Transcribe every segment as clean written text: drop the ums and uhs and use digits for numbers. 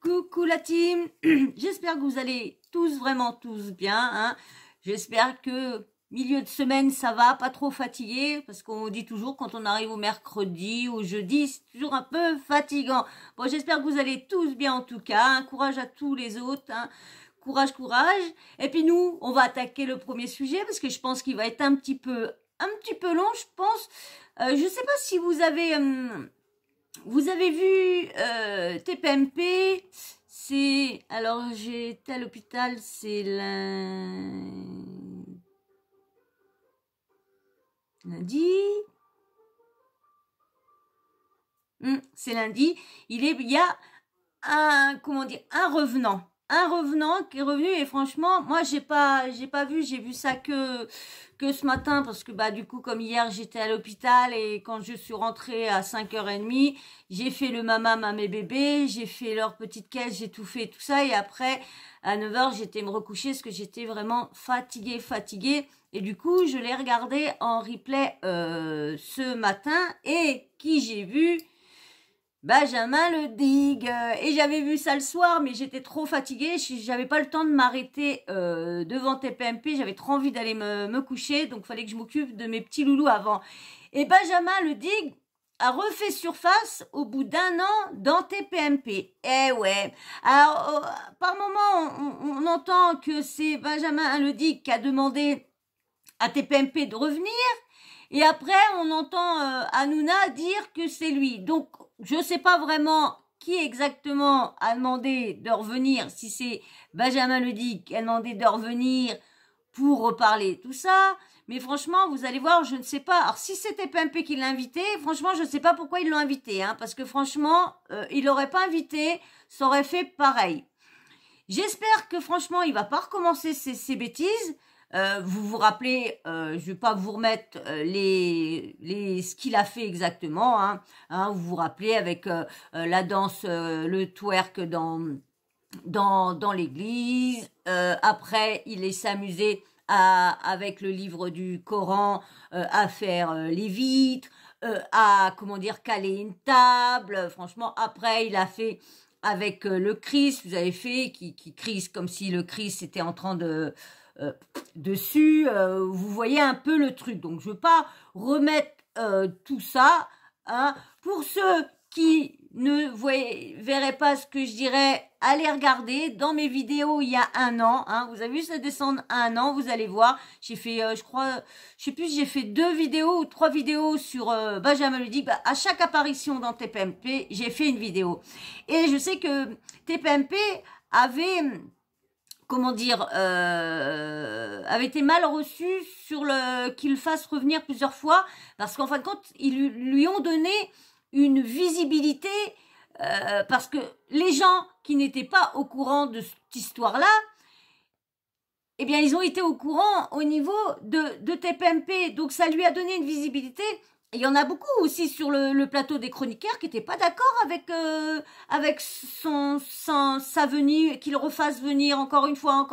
Coucou la team, j'espère que vous allez tous, vraiment tous bien, hein. J'espère que milieu de semaine ça va, pas trop fatigué, parce qu'on dit toujours quand on arrive au mercredi, au jeudi, c'est toujours un peu fatigant. Bon, j'espère que vous allez tous bien en tout cas, hein. Courage à tous les autres, hein. Courage, courage. Et puis nous, on va attaquer le premier sujet, parce que je pense qu'il va être un petit peu long, je pense. Je sais pas si vous avez vu TPMP, c'est... Alors, j'ai été à l'hôpital, c'est lundi. C'est lundi. Il y a un, comment dire, un revenant. Un revenant qui est revenu et franchement, moi, j'ai pas vu, j'ai vu ça que ce matin parce que, bah, du coup, comme hier, j'étais à l'hôpital et quand je suis rentrée à 5h30, j'ai fait le mamam à mes bébés, j'ai fait leur petite caisse, j'ai tout fait, tout ça et après, à 9h, j'étais me recoucher parce que j'étais vraiment fatiguée. Et du coup, je l'ai regardé en replay ce matin et qui j'ai vu? Benjamin Le Digue. Et j'avais vu ça le soir, mais j'étais trop fatiguée. J'avais pas le temps de m'arrêter devant TPMP. J'avais trop envie d'aller me coucher. Donc, il fallait que je m'occupe de mes petits loulous avant. Et Benjamin Le Digue a refait surface au bout d'1 an dans TPMP. Eh ouais. Alors, par moment, on entend que c'est Benjamin Le Digue qui a demandé à TPMP de revenir. Et après, on entend Hanouna dire que c'est lui. Donc, je ne sais pas vraiment qui exactement a demandé de revenir, si c'est Benjamin Le Digue qui a demandé de revenir pour reparler tout ça. Mais franchement, vous allez voir, je ne sais pas. Alors, si c'était TPMP qui l'a invité, franchement, je ne sais pas pourquoi ils l'ont invité. Hein, parce que franchement, il l'aurait pas invité, ça aurait fait pareil. J'espère que franchement, il va pas recommencer ces bêtises. Vous vous rappelez, je vais pas vous remettre ce qu'il a fait exactement, hein, vous vous rappelez avec la danse, le twerk dans l'église. Après, il est s'amusé avec le livre du Coran à faire les vitres, à caler une table. Franchement, après, il a fait avec le Christ. Vous avez fait qui crie comme si le Christ était en train de dessus, vous voyez un peu le truc. Donc, je veux pas remettre tout ça. Hein. Pour ceux qui ne verraient pas ce que je dirais, allez regarder. Dans mes vidéos, il y a 1 an. Hein, vous avez vu ça descendre à 1 an, vous allez voir. J'ai fait, je crois, je sais plus, j'ai fait 2 vidéos ou 3 vidéos sur Benjamin Le Digue. Bah, à chaque apparition dans TPMP, j'ai fait une vidéo. Et je sais que TPMP avait... avait été mal reçu sur qu'il fasse revenir plusieurs fois, parce qu'en fin de compte, ils lui ont donné une visibilité, parce que les gens qui n'étaient pas au courant de cette histoire-là, eh bien, ils ont été au courant au niveau de TPMP, donc ça lui a donné une visibilité. Il y en a beaucoup aussi sur le plateau des chroniqueurs qui n'étaient pas d'accord avec sa venue, qu'il refasse venir encore une fois,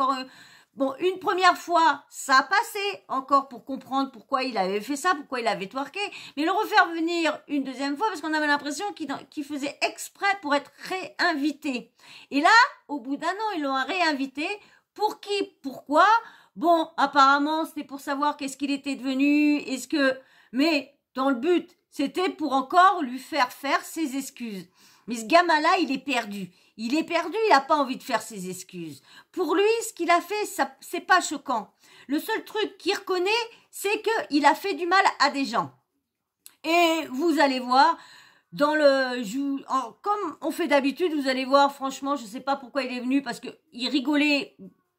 Bon, une première fois, ça a passé encore pour comprendre pourquoi il avait fait ça, pourquoi il avait twerké, mais le refaire venir une deuxième fois parce qu'on avait l'impression qu'il faisait exprès pour être réinvité. Et là, au bout d'1 an, ils l'ont réinvité. Pour qui? Pourquoi? Bon, apparemment, c'était pour savoir qu'est-ce qu'il était devenu, mais dans le but, c'était pour encore lui faire ses excuses. Mais ce gamin-là, il est perdu. Il n'a pas envie de faire ses excuses. Pour lui, ce qu'il a fait, ça, c'est pas choquant. Le seul truc qu'il reconnaît, c'est qu'il a fait du mal à des gens. Et vous allez voir, comme on fait d'habitude, vous allez voir, franchement, je sais pas pourquoi il est venu, parce que il rigolait,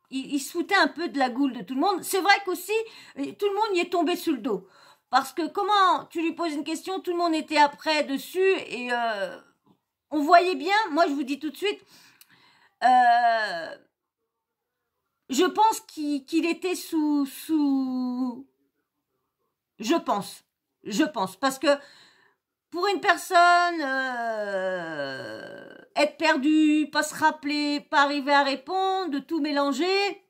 il se foutait un peu de la goule de tout le monde. C'est vrai qu'aussi, tout le monde y est tombé sous le dos. Parce que comment tu lui poses une question, tout le monde était après dessus et on voyait bien, moi je vous dis tout de suite, je pense qu'il était sous... Je pense, parce que pour une personne, être perdue, pas se rappeler, pas arriver à répondre, de tout mélanger...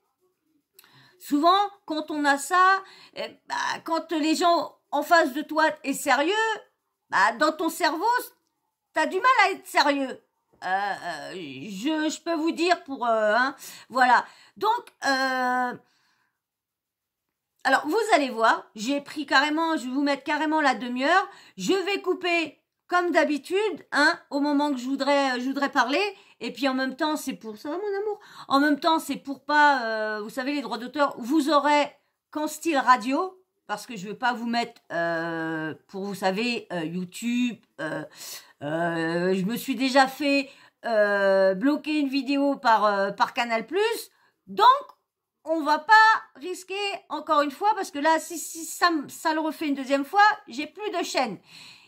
Souvent, quand on a ça, quand les gens en face de toi est sérieux, dans ton cerveau, t'as du mal à être sérieux. je peux vous dire pour... hein, voilà. Donc, alors, vous allez voir, j'ai pris carrément, je vais vous mettre carrément la demi-heure. Je vais couper comme d'habitude, hein, au moment que je voudrais parler. Et puis en même temps, c'est pour ça, mon amour. En même temps, c'est pour pas, vous savez, les droits d'auteur, vous aurez qu'en style radio, parce que je veux pas vous mettre pour, vous savez, YouTube. Je me suis déjà fait bloquer une vidéo par Canal+. Donc, on va pas risquer encore une fois, parce que là, si ça le refait une deuxième fois, j'ai plus de chaîne.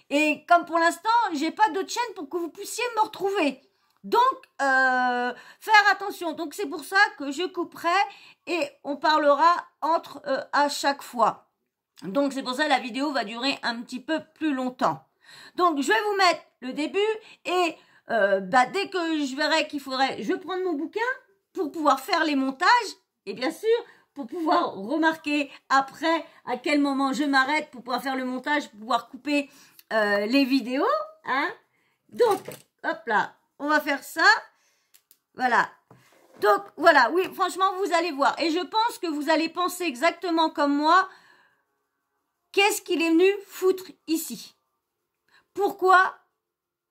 Et comme pour l'instant, j'ai pas d'autres chaînes pour que vous puissiez me retrouver. Donc, faire attention. Donc, c'est pour ça que je couperai et on parlera à chaque fois. Donc, c'est pour ça que la vidéo va durer un petit peu plus longtemps. Donc, je vais vous mettre le début et dès que je verrai qu'il faudrait... Je vais prendre mon bouquin pour pouvoir faire les montages et bien sûr, pour pouvoir remarquer après à quel moment je m'arrête pour pouvoir faire le montage, pour pouvoir couper les vidéos. Hein. Donc, hop là, on va faire ça. Voilà. Donc, voilà, oui, franchement, vous allez voir. Et je pense que vous allez penser exactement comme moi. Qu'est-ce qu'il est venu foutre ici? Pourquoi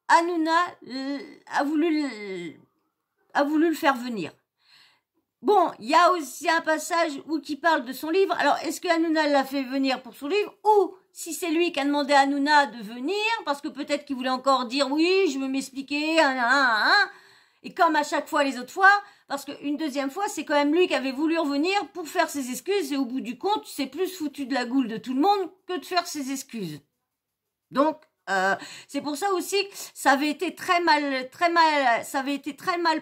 Hanouna a voulu le faire venir? Bon, il y a aussi un passage qui parle de son livre. Alors, est-ce que Hanouna l'a fait venir pour son livre ou si c'est lui qui a demandé à Hanouna de venir parce que peut-être qu'il voulait encore dire oui, je veux m'expliquer, et comme à chaque fois les autres fois, parce qu'une deuxième fois, c'est quand même lui qui avait voulu revenir pour faire ses excuses et au bout du compte, c'est plus foutu de la goule de tout le monde que de faire ses excuses. Donc, c'est pour ça aussi que ça avait été très mal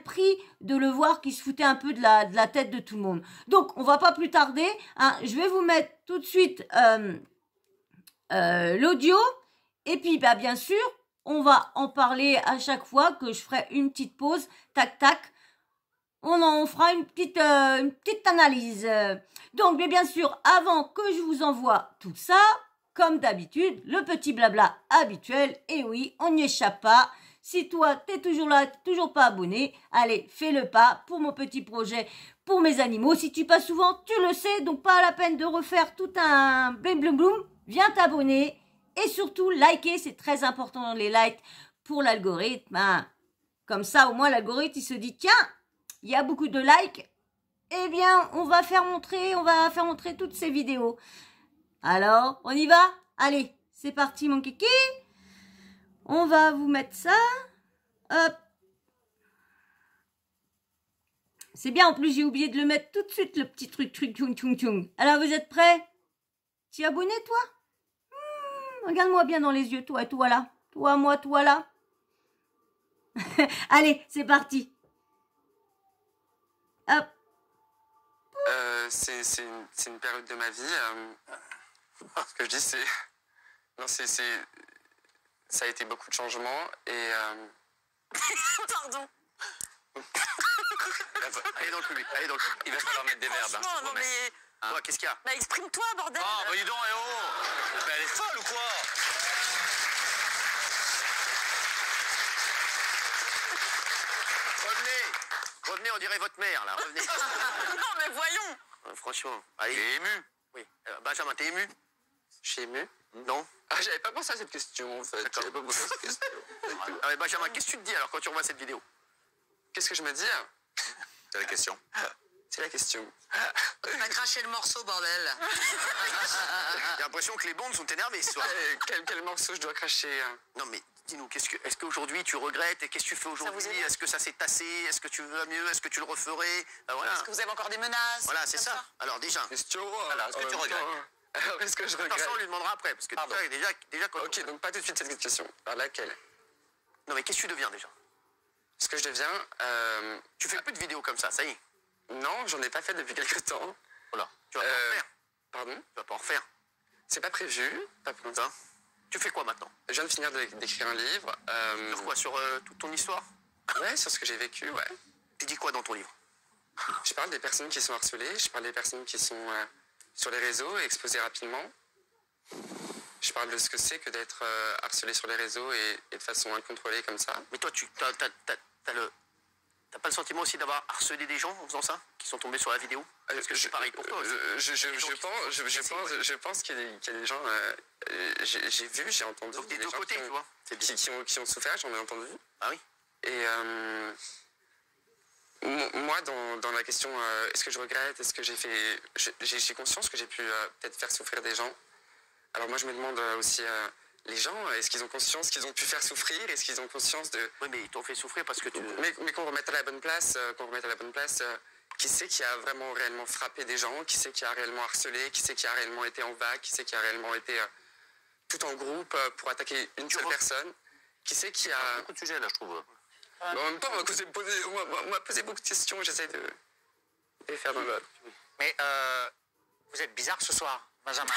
pris de le voir qui se foutait un peu de la tête de tout le monde. Donc, on va pas plus tarder. Hein, je vais vous mettre tout de suite l'audio. Et puis, bien sûr, on va en parler à chaque fois que je ferai une petite pause. Tac, tac. On fera une petite analyse. Donc, mais bien sûr, avant que je vous envoie tout ça... Comme d'habitude, le petit blabla habituel. Et oui, on n'y échappe pas. Si toi, t'es toujours là, t'es toujours pas abonné, allez, fais le pas pour mon petit projet, pour mes animaux. Si tu passes souvent, tu le sais, donc pas la peine de refaire tout un blim blim bloum. Viens t'abonner et surtout liker, c'est très important les likes pour l'algorithme. Hein. Comme ça, au moins, l'algorithme, il se dit, tiens, il y a beaucoup de likes. Eh bien, on va faire montrer toutes ces vidéos. Alors, on y va? Allez, c'est parti mon kiki. On va vous mettre ça. Hop. C'est bien, en plus j'ai oublié de le mettre tout de suite, le petit truc, tchung. Alors, vous êtes prêts? Tu es abonné, toi? Regarde-moi bien dans les yeux, toi et toi là. Toi, moi, toi là. Allez, c'est parti. Hop. C'est une période de ma vie... Ce que je dis, c'est... Non, ça a été beaucoup de changements et... Pardon. Allez dans le public, allez dans le public. Il va falloir mettre des verbes, hein, je te Non, promets. mais... Hein, qu'est-ce qu'il y a? Bah, exprime-toi, bordel. Oh, bah dis donc, eh oh! Mais elle est folle ou quoi? Revenez, on dirait votre mère, là, revenez. Non, mais voyons. Franchement, allez. T'es ému? Oui. Benjamin, t'es ému? Je suis ému? Non? Ah, j'avais pas pensé à cette question, en fait. J'avais pas pensé à cette question. Ah, mais Benjamin, qu'est-ce que tu te dis alors quand tu revois cette vidéo? Qu'est-ce que je me dis? C'est la question. C'est la question. T'as craché le morceau, bordel. J'ai l'impression que les bandes sont énervées ce soir. Quel morceau je dois cracher? Non mais dis-nous, est-ce qu'aujourd'hui tu regrettes et qu'est-ce que tu fais aujourd'hui? Est-ce que ça s'est tassé? Est-ce que tu veux mieux? Est-ce que tu le referais? Voilà. Est-ce que vous avez encore des menaces? Voilà, c'est ça. Alors déjà. Question. Alors, est-ce que tu regrettes? Alors, est-ce que je regrette? Attention, on lui demandera après, parce que déjà quand... Ok, donc pas tout de suite cette question. Alors laquelle? Non mais qu'est-ce que tu deviens déjà? Ce que je deviens... Tu fais plus de vidéos comme ça y est. Non, j'en ai pas fait depuis quelques temps. Voilà. Tu vas pas en refaire. Pardon? Tu vas pas en refaire. C'est pas prévu. Pas pour l'instant. Tu fais quoi maintenant? Je viens de finir d'écrire un livre. Sur quoi? Sur toute ton histoire? Ouais, sur ce que j'ai vécu, ouais. Tu dis quoi dans ton livre? Je parle des personnes qui sont harcelées, je parle des personnes qui sont sur les réseaux et exposées rapidement. Je parle de ce que c'est que d'être harcelé sur les réseaux et de façon incontrôlée comme ça. Mais toi, T'as pas le sentiment aussi d'avoir harcelé des gens en faisant ça, qui sont tombés sur la vidéo? Parce que c'est pareil pour toi aussi. Je pense qu'il y a des gens, j'ai vu, j'ai entendu. Donc des des deux gens côtés, tu vois. qui ont souffert, j'en ai entendu. Ah oui. Et moi, dans la question, est-ce que je regrette, est-ce que j'ai conscience que j'ai pu peut-être faire souffrir des gens. Alors moi, je me demande aussi, les gens, est-ce qu'ils ont conscience qu'ils ont pu faire souffrir? Est-ce qu'ils ont conscience de... Oui, mais ils t'ont fait souffrir parce que tu... Mais qu'on remette à la bonne place, qui c'est qui a vraiment réellement frappé des gens, qui c'est qui a réellement harcelé, qui c'est qui a réellement été en vague, qui c'est qui a réellement été tout en groupe pour attaquer une seule personne, qui c'est qui a... beaucoup de sujets là, je trouve. Mais en même temps, on m'a posé beaucoup de questions, j'essaie de les faire dans le... Mais vous êtes bizarre ce soir, Benjamin.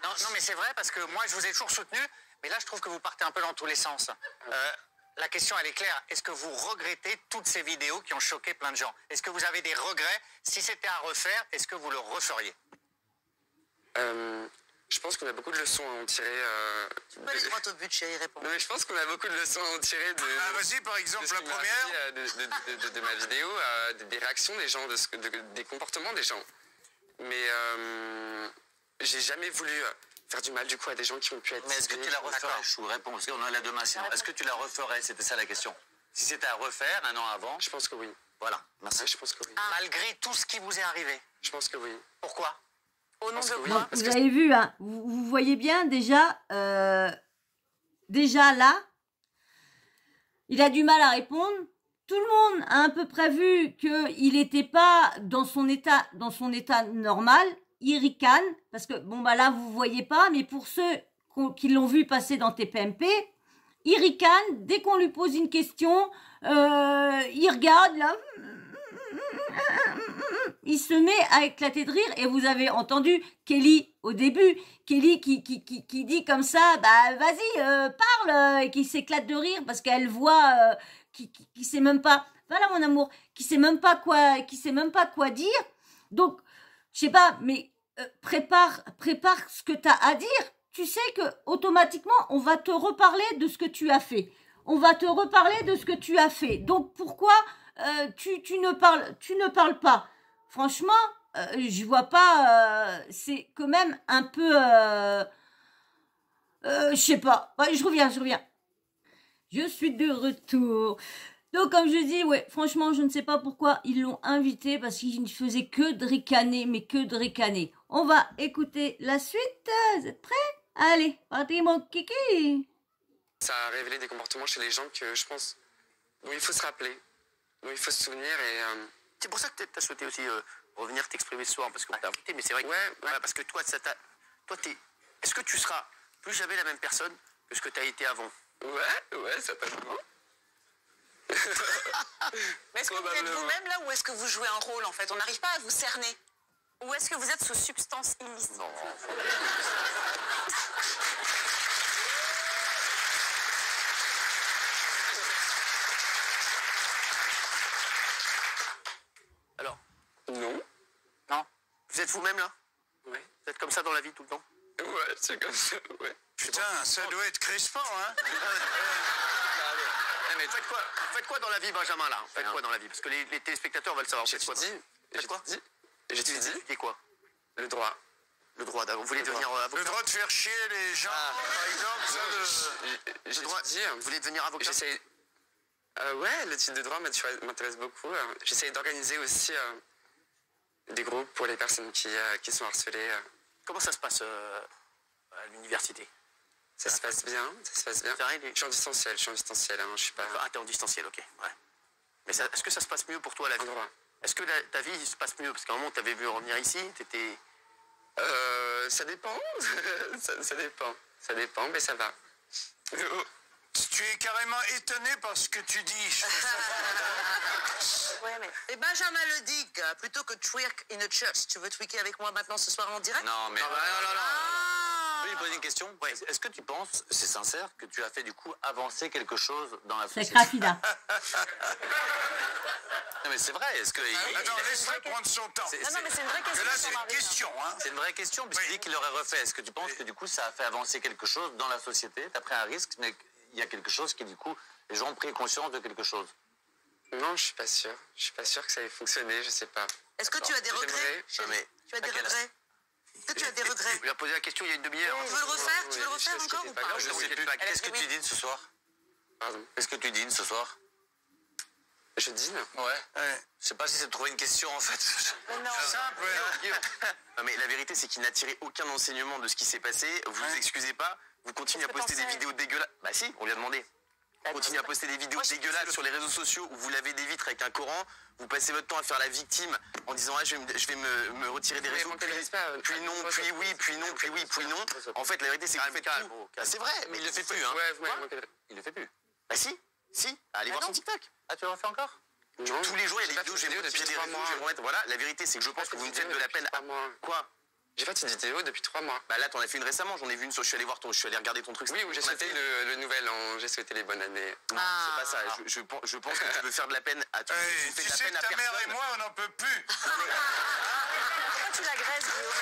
non, mais c'est vrai parce que moi, je vous ai toujours soutenu, mais là, je trouve que vous partez un peu dans tous les sens. La question, elle est claire. Est-ce que vous regrettez toutes ces vidéos qui ont choqué plein de gens? Est-ce que vous avez des regrets? Si c'était à refaire, est-ce que vous le referiez? Je pense qu'on a beaucoup de leçons à en tirer. Tu peux aller droit au but, chérie, réponds. Non, mais je pense qu'on a beaucoup de leçons à en tirer de... vas-y, par exemple, de ce la qui m'est première. arrivé, de ma vidéo, des réactions des gens, des comportements des gens. Mais j'ai jamais voulu faire du mal du coup à des gens qui ont pu être... Mais est-ce que tu la referais, Chou? Réponds, parce qu'on en a la demain sinon. Est-ce que tu la referais? C'était ça la question. Si c'était à refaire, un an avant... Je pense que oui. Voilà, merci. Ouais, je pense que oui. Malgré tout ce qui vous est arrivé? Je pense que oui. Pourquoi? Au nom de oui. quoi? Vous avez vu, hein, vous voyez bien déjà, déjà là, il a du mal à répondre. Tout le monde a à peu près vu qu'il n'était pas dans son état normal. Il ricane, parce que bon bah là vous voyez pas, mais pour ceux qui l'ont vu passer dans TPMP, il ricane dès qu'on lui pose une question, il regarde là. Il se met à éclater de rire et vous avez entendu Kelly au début, Kelly qui dit comme ça, bah vas-y parle, et qui s'éclate de rire parce qu'elle voit qui sait même pas, voilà mon amour, qui sait même pas quoi dire. Donc je sais pas, mais prépare ce que t'as à dire. Tu sais que automatiquement on va te reparler de ce que tu as fait. Donc pourquoi tu ne parles pas? Franchement, je vois pas. C'est quand même un peu. Je sais pas. Ouais, je reviens. Je suis de retour. Donc, comme je dis, ouais, franchement, je ne sais pas pourquoi ils l'ont invité parce qu'il ne faisait que de ricaner, mais que de ricaner. On va écouter la suite. Vous êtes prêts? Allez, partez mon kiki. Ça a révélé des comportements chez les gens que je pense dont il faut se rappeler, dont il faut se souvenir et... C'est pour ça que tu as souhaité aussi revenir t'exprimer ce soir, parce qu'on t'a invité, mais c'est vrai que... Ouais. Voilà, parce que toi, est-ce que tu seras plus jamais la même personne que ce que tu as été avant? Ouais, ça passe bien. Mais est-ce que vous êtes vous-même là ou est-ce que vous jouez un rôle en fait? On n'arrive pas à vous cerner. Ou est-ce que vous êtes sous substance illicite? Non. Alors, Non. vous êtes vous-même là? Ouais. Vous êtes comme ça dans la vie tout le temps? Ouais, c'est comme ça, ouais. Putain, ça doit être crispant, hein. Mais faites quoi dans la vie, Benjamin, là? Faites quoi dans la vie? Parce que les téléspectateurs veulent savoir. Faites quoi? J'étudie quoi? le droit. Le droit, vous voulez devenir avocat? Le droit de faire chier les gens, par exemple, ça, Le droit, vous voulez devenir avocat? J'essaie... ouais, le titre de droit m'intéresse beaucoup. J'essaie d'organiser aussi des groupes pour les personnes qui sont harcelées. Comment ça se passe à l'université? Ça se passe bien. Je suis en distanciel, hein, je suis pas... Ah, t'es en distanciel, ok. Ouais. Mais est-ce que ça se passe mieux pour toi, la vie? Est-ce que ta vie se passe mieux? Parce qu'à un moment, t'avais vu revenir ici, t'étais... ça dépend. Ça dépend, mais ça va. tu es carrément étonné par ce que tu dis. Ouais, mais... Et Benjamin le dit, plutôt que twerk in a church, tu veux tweaker avec moi maintenant ce soir en direct? Non, mais... Non. Je peux lui poser une question? Ouais. Est-ce que tu penses, c'est sincère, que tu as fait du coup avancer quelque chose dans la C'est société? Crafida. Non mais c'est vrai, est-ce que... Attends, laisse-le prendre son temps. Non, mais c'est une vraie question. Que là, c'est une question, hein. C'est une vraie question, puisqu'il dit qu'il l'aurait refait. Est-ce que tu penses que du coup, ça a fait avancer quelque chose dans la société? Tu as pris un risque, mais il y a quelque chose qui du coup les gens ont pris conscience de quelque chose. Non, je suis pas sûr. Je suis pas sûr que ça ait fonctionné, je sais pas. Est-ce que tu as des regrets? Non, mais Tu as des regrets? Est-ce que tu as des regrets? tu lui as posé la question il y a une demi-heure. Tu veux le refaire? Tu veux le refaire encore ou pas? Je sais plus. Qu'est-ce que tu dînes ce soir? Pardon. Qu'est-ce que tu dînes ce soir? Je dîne. Ouais. Je sais pas si c'est de trouver une question en fait. Non. Non, mais la vérité, c'est qu'il n'a tiré aucun enseignement de ce qui s'est passé. Vous vous excusez pas. Vous continuez à poster des vidéos dégueulasses. Bah si, on lui a demandé. Vous continuez à poster des vidéos dégueulasses sur les réseaux sociaux où vous lavez des vitres avec un Coran. Vous passez votre temps à faire la victime en disant je vais me retirer des réseaux. Puis non, puis oui, puis non, puis oui, puis non. En fait, la vérité, c'est que vous faites tout. Ah, c'est vrai, mais il le fait plus. Hein. Ouais, vous m'avez manqué. Il le fait plus. Bah si. Allez voir son TikTok. Ah, tu le refais encore? Non, Tous les jours, il y a des vidéos, je vais me depuis retirer des 3 réseaux, mois. je vais me remettre. Voilà, la vérité, c'est que je pense que vous me faites de la peine à quoi? J'ai fait une vidéo depuis 3 mois. Bah là, t'en as fait une récemment, j'en ai vu une sur. Je suis allé regarder ton truc. Oui, où j'ai souhaité le nouvel an, j'ai souhaité les bonnes années. Non, c'est pas ça. Je pense que tu veux faire de la peine à tout. Hey, tu sais que ta mère et moi, on n'en peut plus. Pourquoi tu l'agresses, Guillaume?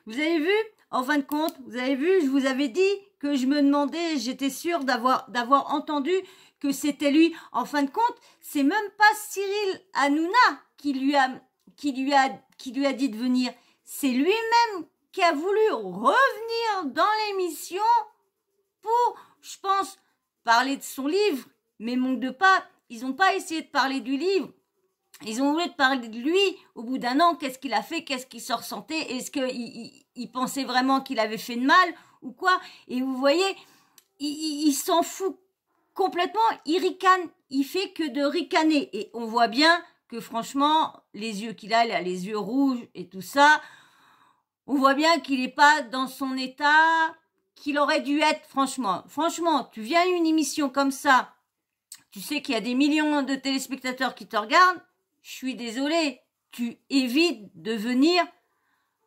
Vous avez vu? En fin de compte, vous avez vu, je vous avais dit que je me demandais, j'étais sûre d'avoir entendu que c'était lui. En fin de compte, c'est même pas Cyril Hanouna qui lui a dit de venir. C'est lui-même qui a voulu revenir dans l'émission pour, je pense, parler de son livre. Mais manque de pas, ils n'ont pas essayé de parler du livre. Ils ont voulu parler de lui. Au bout d'un an, qu'est-ce qu'il a fait? Qu'est-ce qu'il se ressentait? Est-ce qu'il pensait vraiment qu'il avait fait de mal ou quoi? Et vous voyez, il s'en fout complètement. Il ricane. Il fait que de ricaner. Et on voit bien que franchement, les yeux qu'il a, il a les yeux rouges et tout ça. On voit bien qu'il n'est pas dans son état qu'il aurait dû être, franchement. Franchement, tu viens à une émission comme ça. Tu sais qu'il y a des millions de téléspectateurs qui te regardent. Je suis désolée, tu évites de venir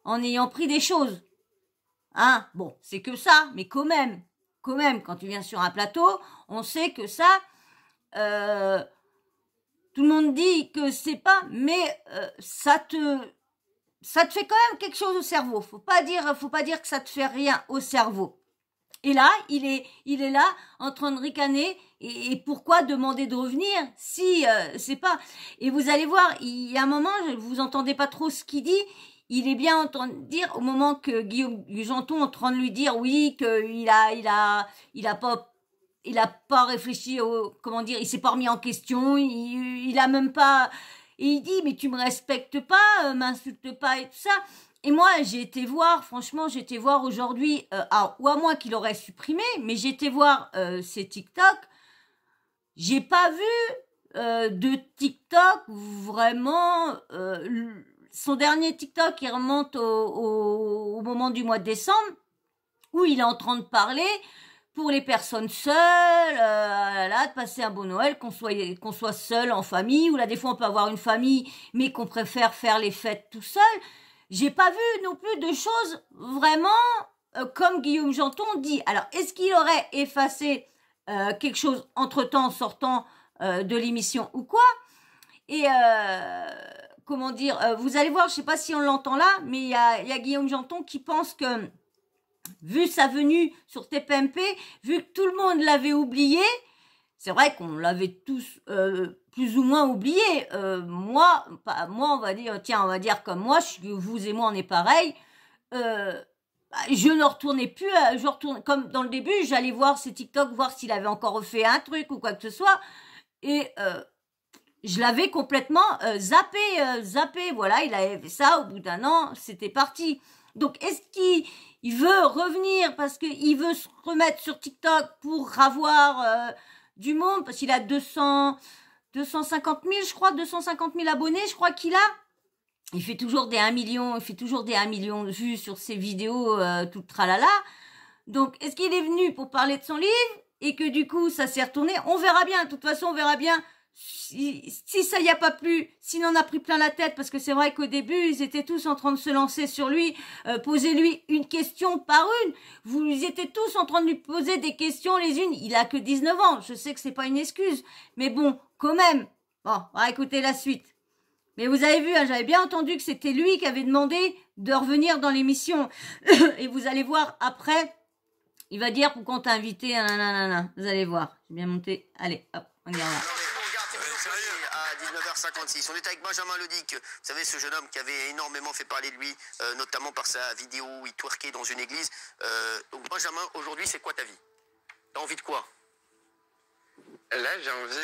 en ayant pris des choses. Hein? Bon, c'est que ça, mais quand même, quand tu viens sur un plateau, on sait que ça, tout le monde dit que c'est pas, mais ça te fait quand même quelque chose au cerveau. Faut pas dire que ça te fait rien au cerveau. Et là, il est là, en train de ricaner. Et pourquoi demander de revenir si c'est pas... Et vous allez voir, il y a un moment, vous entendez pas trop ce qu'il dit. Il est bien en train de dire, au moment que Guillaume Janton est en train de lui dire, oui, qu'il a pas réfléchi comment dire, il s'est pas remis en question, il a même pas... Et il dit, mais tu me respectes pas, m'insulte pas et tout ça. Et moi, j'ai été voir aujourd'hui, ou à moins qu'il aurait supprimé, mais j'ai été voir ses TikTok. J'ai pas vu de TikTok vraiment... son dernier TikTok, il remonte au moment du mois de décembre, où il est en train de parler pour les personnes seules, de passer un bon Noël, qu'on soit seul en famille, ou là, des fois, on peut avoir une famille, mais qu'on préfère faire les fêtes tout seul. J'ai pas vu non plus de choses vraiment comme Guillaume Janton dit. Alors, est-ce qu'il aurait effacé quelque chose entre-temps en sortant de l'émission ou quoi? Et comment dire, vous allez voir, je sais pas si on l'entend là, mais il y a Guillaume Janton qui pense que, vu sa venue sur TPMP, vu que tout le monde l'avait oublié, c'est vrai qu'on l'avait tous plus ou moins oublié. Moi, on va dire comme moi, vous et moi, on est pareil. Je ne retournais plus, comme dans le début, j'allais voir ses TikTok, voir s'il avait encore refait un truc ou quoi que ce soit. Et je l'avais complètement zappé. Voilà, il avait fait ça, au bout d'un an, c'était parti. Donc, est-ce qu'il veut revenir parce qu'il veut se remettre sur TikTok pour avoir du monde? Parce qu'il a 250 000, je crois, 250 000 abonnés, je crois qu'il a. Il fait toujours des 1 million, de vues sur ses vidéos, tout tralala. Donc, est-ce qu'il est venu pour parler de son livre et que du coup, ça s'est retourné? On verra bien. De toute façon, on verra bien si ça y a pas plu, s'il en a pris plein la tête, parce que c'est vrai qu'au début, ils étaient tous en train de se lancer sur lui, poser-lui une question par une. Vous étiez tous en train de lui poser des questions les unes. Il a que 19 ans. Je sais que c'est pas une excuse. Mais bon, quand même. Bon, on va écouter la suite. Mais vous avez vu, hein, j'avais bien entendu que c'était lui qui avait demandé de revenir dans l'émission. Et vous allez voir après, il va dire pourquoi on t'a invité, nanana. Vous allez voir, j'ai bien monté. Allez, hop, on regarde là. À 19h56, on est avec Benjamin Ledic, vous savez ce jeune homme qui avait énormément fait parler de lui, notamment par sa vidéo où il twerkait dans une église. Donc Benjamin, aujourd'hui c'est quoi ta vie? T'as envie de quoi? Là, j'ai envie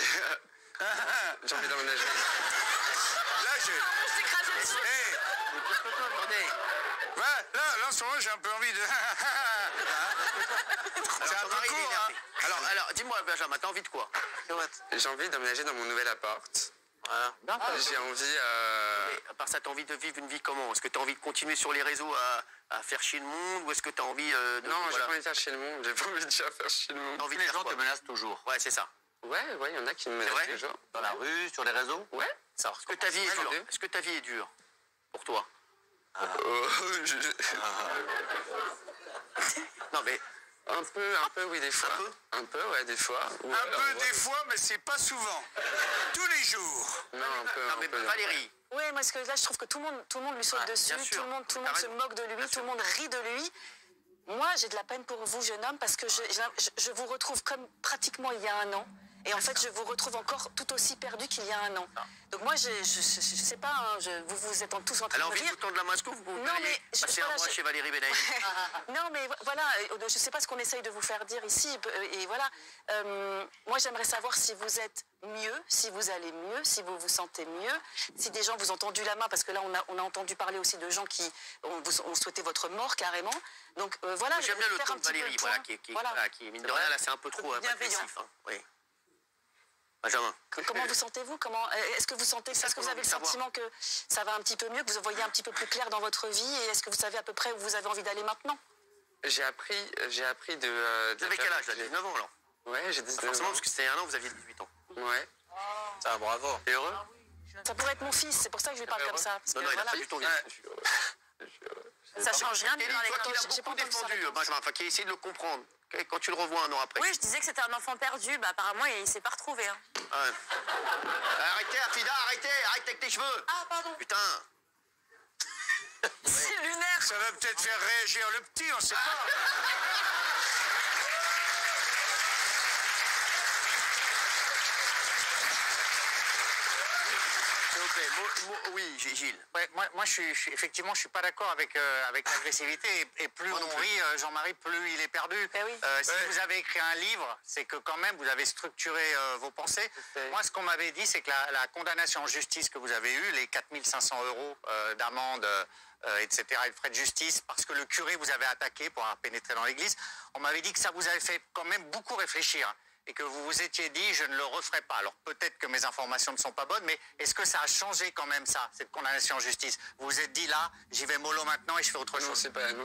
d'emménager. Là, là, en ce moment, j'ai un peu envie de... C'est un peu court, hein. Alors dis-moi Benjamin, t'as envie de quoi? J'ai envie d'emménager dans mon nouvel appart. J'ai envie... Mais à part ça, t'as envie de vivre une vie comment? Est-ce que t'as envie de continuer sur les réseaux à faire chier le monde? Ou est-ce que t'as envie de... Non, j'ai pas envie de faire chier le monde. J'ai pas envie de faire chier le monde. T'as envie de Les faire gens quoi? te menacent toujours. Ouais, c'est ça. Ouais, il y en a qui me menacent toujours. Dans la rue, sur les réseaux. Ouais. Est-ce que ta vie est dure? Est-ce que ta vie est dure pour toi? Non mais... Un peu, oui, des fois. Un peu, ouais, des fois. Ouais, Un peu des fois, mais c'est pas souvent. Tous les jours. Non, un peu. Non mais Valérie... Oui, moi, parce que là, je trouve que tout le monde lui saute dessus, bien sûr. tout le monde se moque de lui, tout le monde rit de lui. Moi, j'ai de la peine pour vous, jeune homme, parce que je vous retrouve comme pratiquement il y a un an. Et en fait, je vous retrouve encore tout aussi perdu qu'il y a un an. Donc moi, je sais pas, hein, vous êtes tous en train Elle a de envie de rire. vous tendre la main, est-ce que vous pouvez Non, mais passer un mois chez Valérie Benaï? Non, mais voilà, je sais pas ce qu'on essaye de vous faire dire ici. Et voilà, moi, j'aimerais savoir si vous êtes mieux, si vous allez mieux, si vous vous sentez mieux, si des gens vous ont tendu la main, parce que là, on a entendu parler aussi de gens qui ont souhaité votre mort carrément. Donc voilà, j'aime bien le faire ton un de petit peu Valérie, le voilà, point. qui mine de rien, là, c'est un peu trop agressif. Hein. Oui. Benjamin. Comment vous sentez-vous? Est-ce que vous sentez, est-ce que vous avez le sentiment que ça va un petit peu mieux, que vous voyez un petit peu plus clair dans votre vie, et est-ce que vous savez à peu près où vous avez envie d'aller maintenant? J'ai appris de... Vous avez quel âge là? 19 ans alors? Ouais, j'ai 19 ans. Forcément, parce que c'était un an, vous aviez 18 ans. Ouais. Ça, bravo. T'es heureux? Ça pourrait être mon fils, c'est pour ça que je lui parle comme ça. Parce Non, que non, il a voilà. pas du tout envie. Ça change rien de lui parler Toi comme qui l'as ça. J'ai pas beaucoup entendu sa défendu, réponse. Benjamin, enfin qui a essayé de le comprendre. Quand tu le revois un an après. Oui, je disais que c'était un enfant perdu. Bah, apparemment, il s'est pas retrouvé. Hein. Ouais. Arrêtez, Afida, arrêtez avec tes cheveux. Ah, pardon. Putain. C'est lunaire. Ça va peut-être faire réagir le petit, on sait pas. S'il vous plaît, oui, Gilles. Ouais, moi effectivement, je suis pas d'accord avec l'agressivité. Et plus on rit, Jean-Marie, plus il est perdu. Si vous avez écrit un livre, c'est que quand même vous avez structuré vos pensées. Moi, ce qu'on m'avait dit, c'est que la condamnation en justice que vous avez eue, les 4 500 € d'amende, etc., et de frais de justice, parce que le curé vous avait attaqué pour avoir pénétré dans l'église, on m'avait dit que ça vous avait fait quand même beaucoup réfléchir. Et que vous vous étiez dit, je ne le referai pas. Alors peut-être que mes informations ne sont pas bonnes, mais est-ce que ça a changé quand même ça, cette condamnation en justice? Vous vous êtes dit là, j'y vais mollo maintenant et je fais autre chose? Non,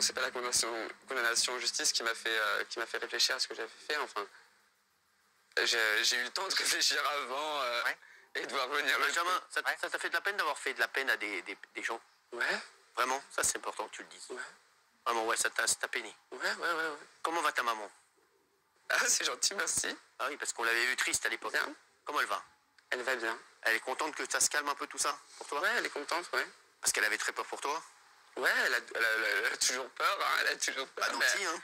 c'est pas la condamnation en justice qui m'a fait réfléchir à ce que j'avais fait. Enfin, j'ai eu le temps de réfléchir avant et de voir venir. Benjamin, ça t'a fait de la peine d'avoir fait de la peine à des gens? Ouais. Vraiment? Ça c'est important que tu le dises. Ouais. Vraiment, ouais, ça t'a peiné. Ouais. Comment va ta maman? Ah, c'est gentil, merci. Ah oui, parce qu'on l'avait vue triste à l'époque. Bien. Comment elle va? Elle va bien. Elle est contente que ça se calme un peu tout ça, pour toi? Ouais, elle est contente, ouais. Parce qu'elle avait très peur pour toi? Ouais, elle a toujours peur, hein. Elle a toujours peur. Pas gentil, hein.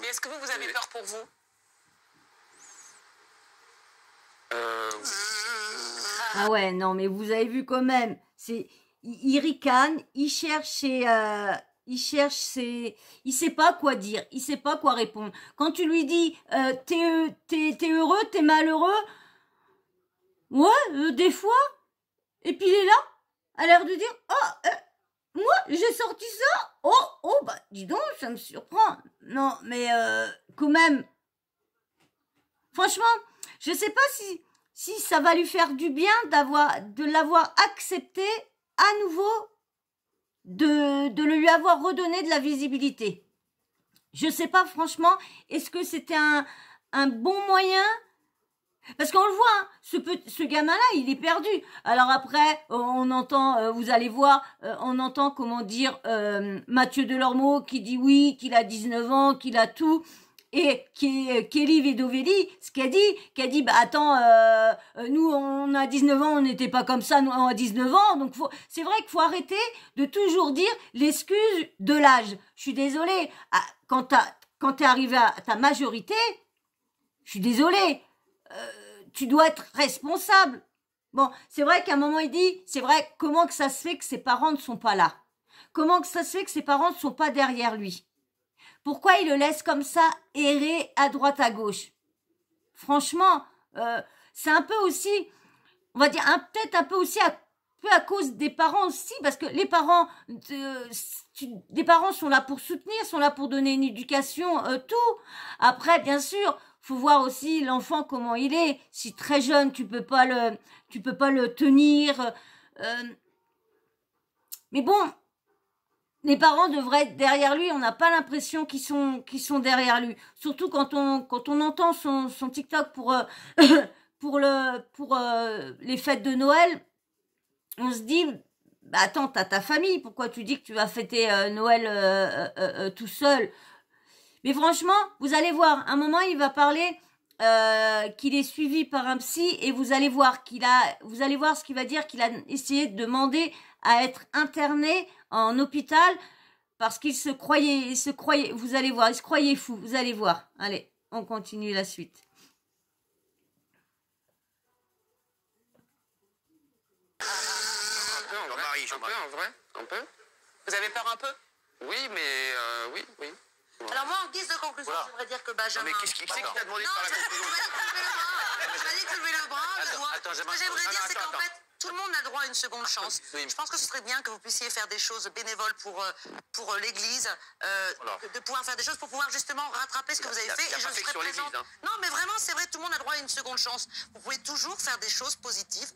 Et est-ce que vous avez peur pour vous? Ah ouais, non, mais vous avez vu quand même, il ricane, il sait pas quoi dire, il sait pas quoi répondre. Quand tu lui dis, t'es heureux, t'es malheureux, ouais, des fois, et puis il est là, à l'air de dire, moi, j'ai sorti ça, bah, dis donc, ça me surprend. Non, mais, quand même, franchement, je sais pas si ça va lui faire du bien de l'avoir accepté à nouveau, de lui avoir redonné de la visibilité. Je sais pas, franchement, est-ce que c'était un bon moyen? Parce qu'on le voit, hein, ce gamin-là, il est perdu. Alors après, on entend, vous allez voir, on entend, comment dire, Mathieu Delormeau qui dit oui, qu'il a 19 ans, qu'il a tout. Kelly Vedovelli, ce qu'elle dit, bah attends, nous on a 19 ans, on n'était pas comme ça, nous on a 19 ans, donc c'est vrai qu'il faut arrêter de toujours dire l'excuse de l'âge. Je suis désolée, quand t'es arrivé à ta majorité, je suis désolée, tu dois être responsable. Bon, c'est vrai qu'à un moment il dit, c'est vrai, comment que ça se fait que ses parents ne sont pas là? Comment que ça se fait que ses parents ne sont pas derrière lui? Pourquoi il le laisse comme ça errer à droite à gauche? Franchement, c'est un peu aussi, on va dire, peut-être un peu aussi peu à cause des parents aussi, parce que les parents sont là pour soutenir, sont là pour donner une éducation, tout. Après, bien sûr, faut voir aussi l'enfant comment il est. Si très jeune, tu peux pas le tenir. Mais bon, les parents devraient être derrière lui. On n'a pas l'impression qu'ils sont derrière lui. Surtout quand on entend son TikTok pour les fêtes de Noël. On se dit, bah attends, t'as ta famille, pourquoi tu dis que tu vas fêter Noël tout seul? Mais franchement, vous allez voir, à un moment il va parler qu'il est suivi par un psy et vous allez voir ce qu'il va dire, qu'il a essayé de demander à être interné en hôpital parce qu'il se croyait, vous allez voir, il se croyait fou, vous allez voir. Allez, on continue la suite. Un peu. Vous avez peur un peu? Oui, mais oui. Voilà. Alors moi, en guise de conclusion, j'aimerais dire que Benjamin... Mais qui c'est qui t'a demandé de faire la conclusion? Tu m'as dit de lever le bras, Attends, Ce que j'aimerais dire, c'est qu'en fait, tout le monde a droit à une seconde chance. Je pense que ce serait bien que vous puissiez faire des choses bénévoles pour l'Église, de pouvoir faire des choses pour pouvoir justement rattraper ce que vous avez fait. Et je serai présente. Non, mais vraiment, c'est vrai, tout le monde a droit à une seconde chance. Vous pouvez toujours faire des choses positives,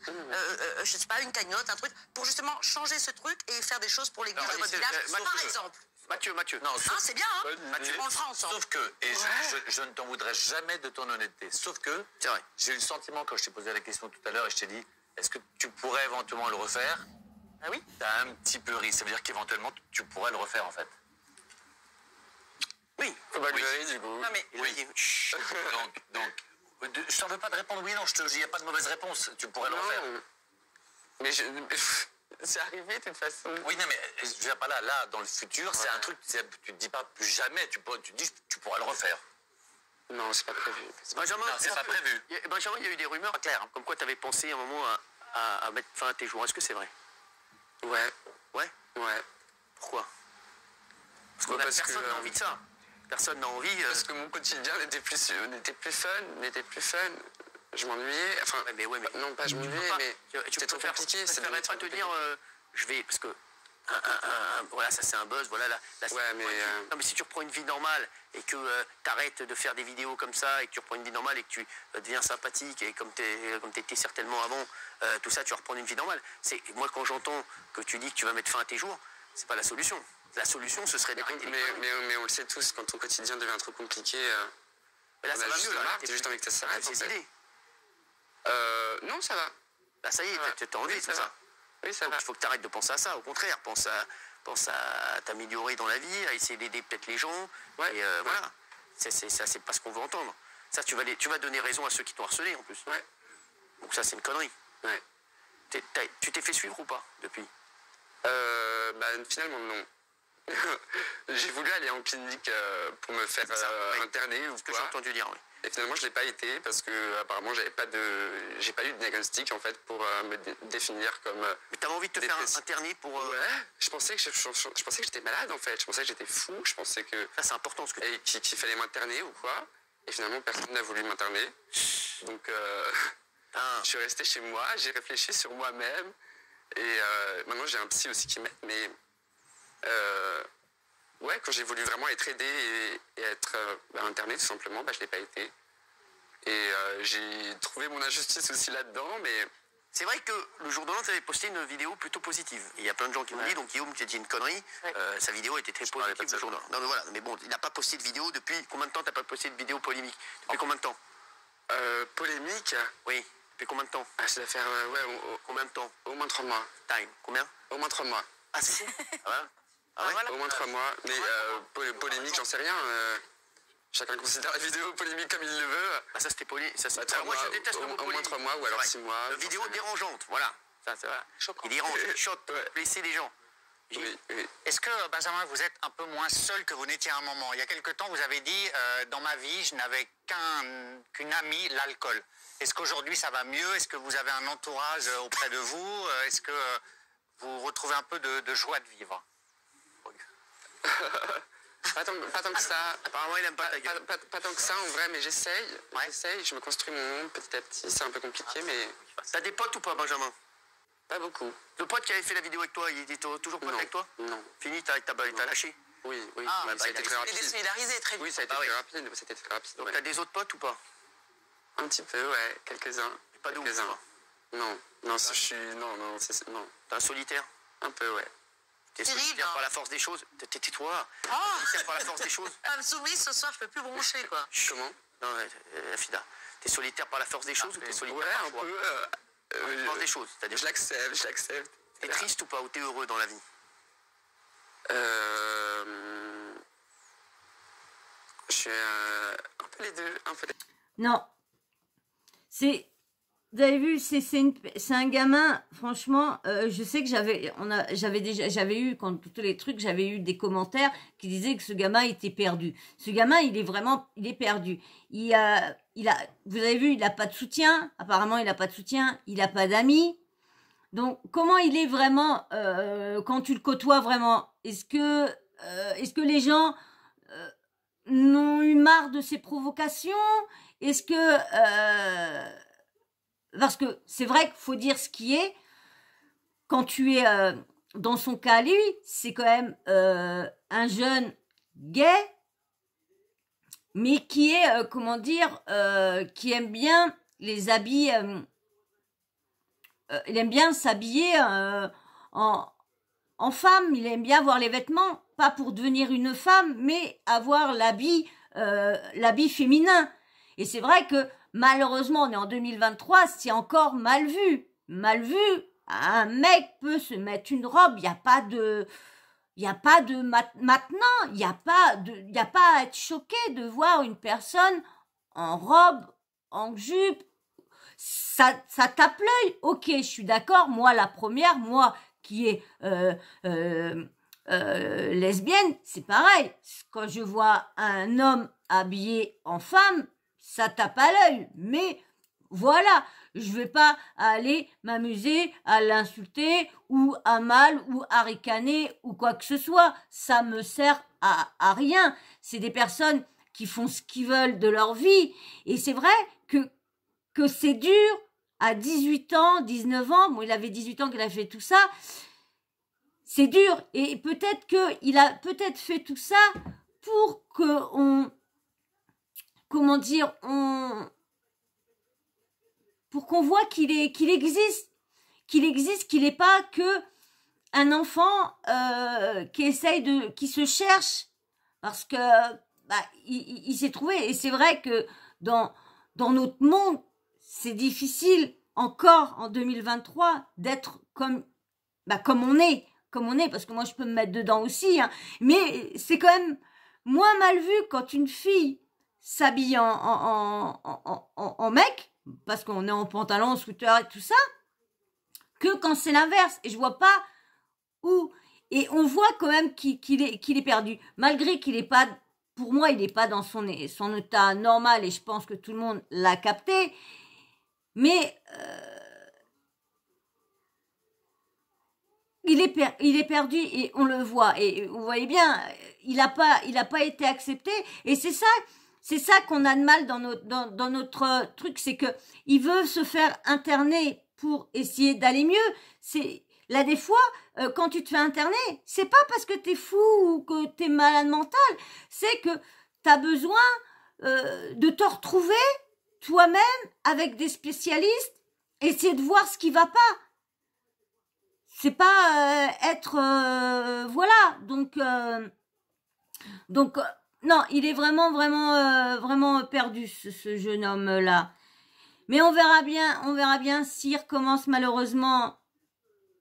je sais pas, une cagnotte, un truc, pour justement changer ce truc et faire des choses pour l'Église de votre village, par exemple. Mathieu. Non, c'est bien, hein. Mathieu, on le fera ensemble. Sauf que, et je ne t'en voudrais jamais de ton honnêteté, sauf que j'ai eu le sentiment quand je t'ai posé la question tout à l'heure et je t'ai dit, est-ce que tu pourrais éventuellement le refaire? Ah oui. T'as un petit peu ri, ça veut dire qu'éventuellement tu pourrais le refaire en fait. Oui. Faut pas que je ris, du coup. Non, mais... Oui. Donc, je t'en veux pas de répondre oui, non, je te dis, il n'y a pas de mauvaise réponse, tu pourrais le refaire. Mais c'est arrivé de toute façon. Oui, non, mais je viens pas là, dans le futur, c'est un truc, tu te dis pas plus jamais, tu dis tu pourras le refaire. Non, c'est pas prévu. Benjamin, non, c'est pas prévu. Benjamin, il y a eu des rumeurs claires, comme quoi tu avais pensé un moment à mettre fin à tes jours. Est-ce que c'est vrai? Ouais. Pourquoi? Parce que personne n'a envie de ça. Personne n'a envie. Parce que mon quotidien n'était plus fun. Je m'ennuyais. Enfin, non, pas je m'ennuyais, mais c'était trop compliqué. Ça ne permet pas de te dire, je vais, parce que voilà, ça c'est un buzz, voilà. Non, mais si tu reprends une vie normale et que tu arrêtes de faire des vidéos comme ça et que tu reprends une vie normale et que tu deviens sympathique et comme tu étais certainement avant, tout ça, tu reprends une vie normale. Moi, quand j'entends que tu dis que tu vas mettre fin à tes jours, c'est pas la solution. La solution, ce serait d'arrêter. Mais on le sait tous, quand ton quotidien devient trop compliqué, mais là, ça va mieux. T'as juste envie que ça s'arrête. Tes idées. Non, ça va. Là, ça y est, t'as envie, c'est ça. Oui, ça va. Il faut que tu arrêtes de penser à ça. Au contraire, pense à t'améliorer dans la vie, à essayer d'aider peut-être les gens. Et voilà. C'est pas ce qu'on veut entendre. Ça, tu vas donner raison à ceux qui t'ont harcelé en plus. Ouais. Donc ça, c'est une connerie. Ouais. Tu t'es fait suivre ou pas depuis? Finalement, non. J'ai voulu aller en clinique pour me faire interner ou ce que j'ai entendu dire, oui. Et finalement, je l'ai pas été parce que apparemment, j'ai pas eu de diagnostic en fait pour me définir comme. Mais t'avais envie de te faire interner pour. Ouais. Je pensais que j'étais malade en fait. Je pensais que j'étais fou. Je pensais que. Ça, c'est important ce que. Et qu'il fallait m'interner ou quoi. Et finalement, personne n'a voulu m'interner. Donc, je suis resté chez moi. J'ai réfléchi sur moi-même. Et maintenant, j'ai un psy aussi qui m'aide. Mais quand j'ai voulu vraiment être aidé et être interné tout simplement, je l'ai pas été. Et j'ai trouvé mon injustice aussi là-dedans, mais... C'est vrai que le jour de l'an, tu avais posté une vidéo plutôt positive. Il y a plein de gens qui m'ont dit, donc Guillaume, qui a dit une connerie, sa vidéo était très positive le jour de l'an. Non mais voilà, mais bon, il n'a pas posté de vidéo depuis... Combien de temps t'as pas posté de vidéo polémique? Depuis combien de temps? Polémique? Oui, depuis combien de temps? Ça va faire, combien de temps? Au moins 3 mois. Time, combien? Au moins 3 mois. Ah, c'est... Au moins 3 mois, mais polémique, j'en sais rien. chacun considère la vidéo polémique comme il le veut. Ah, ça, c'était polémique. Moi, je déteste le mot polémique. Au moins 3 mois ou alors 6 mois. Vidéo dérangeante, voilà. Ça, c'est vrai. Il dérange, il choque, blesser les gens. Oui, oui. Est-ce que, Benjamin, vous êtes un peu moins seul que vous n'étiez à un moment? Il y a quelque temps, vous avez dit, dans ma vie, je n'avais qu'une amie, l'alcool. Est-ce qu'aujourd'hui, ça va mieux? Est-ce que vous avez un entourage auprès de vous? Est-ce que vous retrouvez un peu de joie de vivre? Pas tant que ça. Apparemment, il aime pas ta gueule. Pas tant que ça, en vrai, mais j'essaye. J'essaye, je me construis mon monde petit à petit. C'est un peu compliqué, mais... T'as des potes ou pas, Benjamin? Pas beaucoup. Le pote qui avait fait la vidéo avec toi, il était toujours pote avec toi? Non. Fini, t'as lâché? Oui, oui. Ah, ça a été très rapide. Désolidarisé très vite. Oui, ça a été très rapide. C'était très rapide. Donc t'as des autres potes ou pas? Un petit peu, ouais. Quelques-uns. Pas de ouf, quoi. Non. Non, je suis... Non. T'es un solitaire? Un peu, ouais. T'es solitaire par la force des choses? Tais-toi. Solitaire par la force des choses? Femme soumise, ce soir, je peux plus broncher, quoi. Comment? Non, Fida. T'es solitaire par la force des choses ou t'es solitaire par un peu. par la force des choses, c'est-à-dire. Je l'accepte. T'es triste ou pas? Ou t'es heureux dans la vie? Je suis un peu les deux. Non. Vous avez vu, c'est un gamin, franchement, je sais que j'avais eu, quand tous les trucs, j'avais eu des commentaires qui disaient que ce gamin était perdu. Ce gamin, il est perdu. Vous avez vu, il n'a pas de soutien. Apparemment, il n'a pas de soutien. Il n'a pas d'amis. Donc, comment il est vraiment, quand tu le côtoies vraiment? Est-ce que les gens n'ont eu marre de ses provocations? Est-ce que... parce que c'est vrai qu'il faut dire ce qui est. Quand tu es dans son cas, lui, c'est quand même un jeune gay, mais qui est, qui aime bien les habits. Il aime bien s'habiller en femme. Il aime bien avoir les vêtements, pas pour devenir une femme, mais avoir l'habit féminin. Et c'est vrai que malheureusement, on est en 2023, c'est encore mal vu. Mal vu, un mec peut se mettre une robe, il n'y a pas de maintenant, il n'y a pas à être choqué de voir une personne en robe, en jupe. Ça tape l'œil. Ok, je suis d'accord, moi la première, moi qui est lesbienne, c'est pareil. Quand je vois un homme habillé en femme, ça tape à l'œil, mais voilà, je vais pas aller m'amuser à l'insulter ou à mal ou à ricaner ou quoi que ce soit. Ça me sert à rien. C'est des personnes qui font ce qu'ils veulent de leur vie. Et c'est vrai que c'est dur à 18 ans, 19 ans. Bon, il avait 18 ans qu'il a fait tout ça. C'est dur. Et peut-être qu'il a peut-être fait tout ça pour qu'on... Comment dire, pour qu'on voit qu'il existe, qu'il n'est pas que un enfant qui se cherche, parce que il s'est trouvé. Et c'est vrai que dans notre monde, c'est difficile encore en 2023 d'être comme on est, parce que moi je peux me mettre dedans aussi, hein, mais c'est quand même moins mal vu quand une fille s'habille en mec, parce qu'on est en pantalon, en scooter et tout ça, que quand c'est l'inverse. Et je vois pas où. Et on voit quand même qu'il est perdu. Malgré qu'il est pas, pour moi, il est pas dans son état normal, et je pense que tout le monde l'a capté. Mais il est perdu et on le voit. Et vous voyez bien, il a pas été accepté. Et c'est ça qu'on a de mal dans notre truc, c'est que il veut se faire interner pour essayer d'aller mieux. Là des fois, quand tu te fais interner, c'est pas parce que t'es fou ou que t'es malade mental, c'est que t'as besoin de te retrouver toi-même avec des spécialistes, essayer de voir ce qui va pas. C'est pas être voilà. Donc non, il est vraiment perdu ce jeune homme-là. Mais on verra bien s'il recommence malheureusement.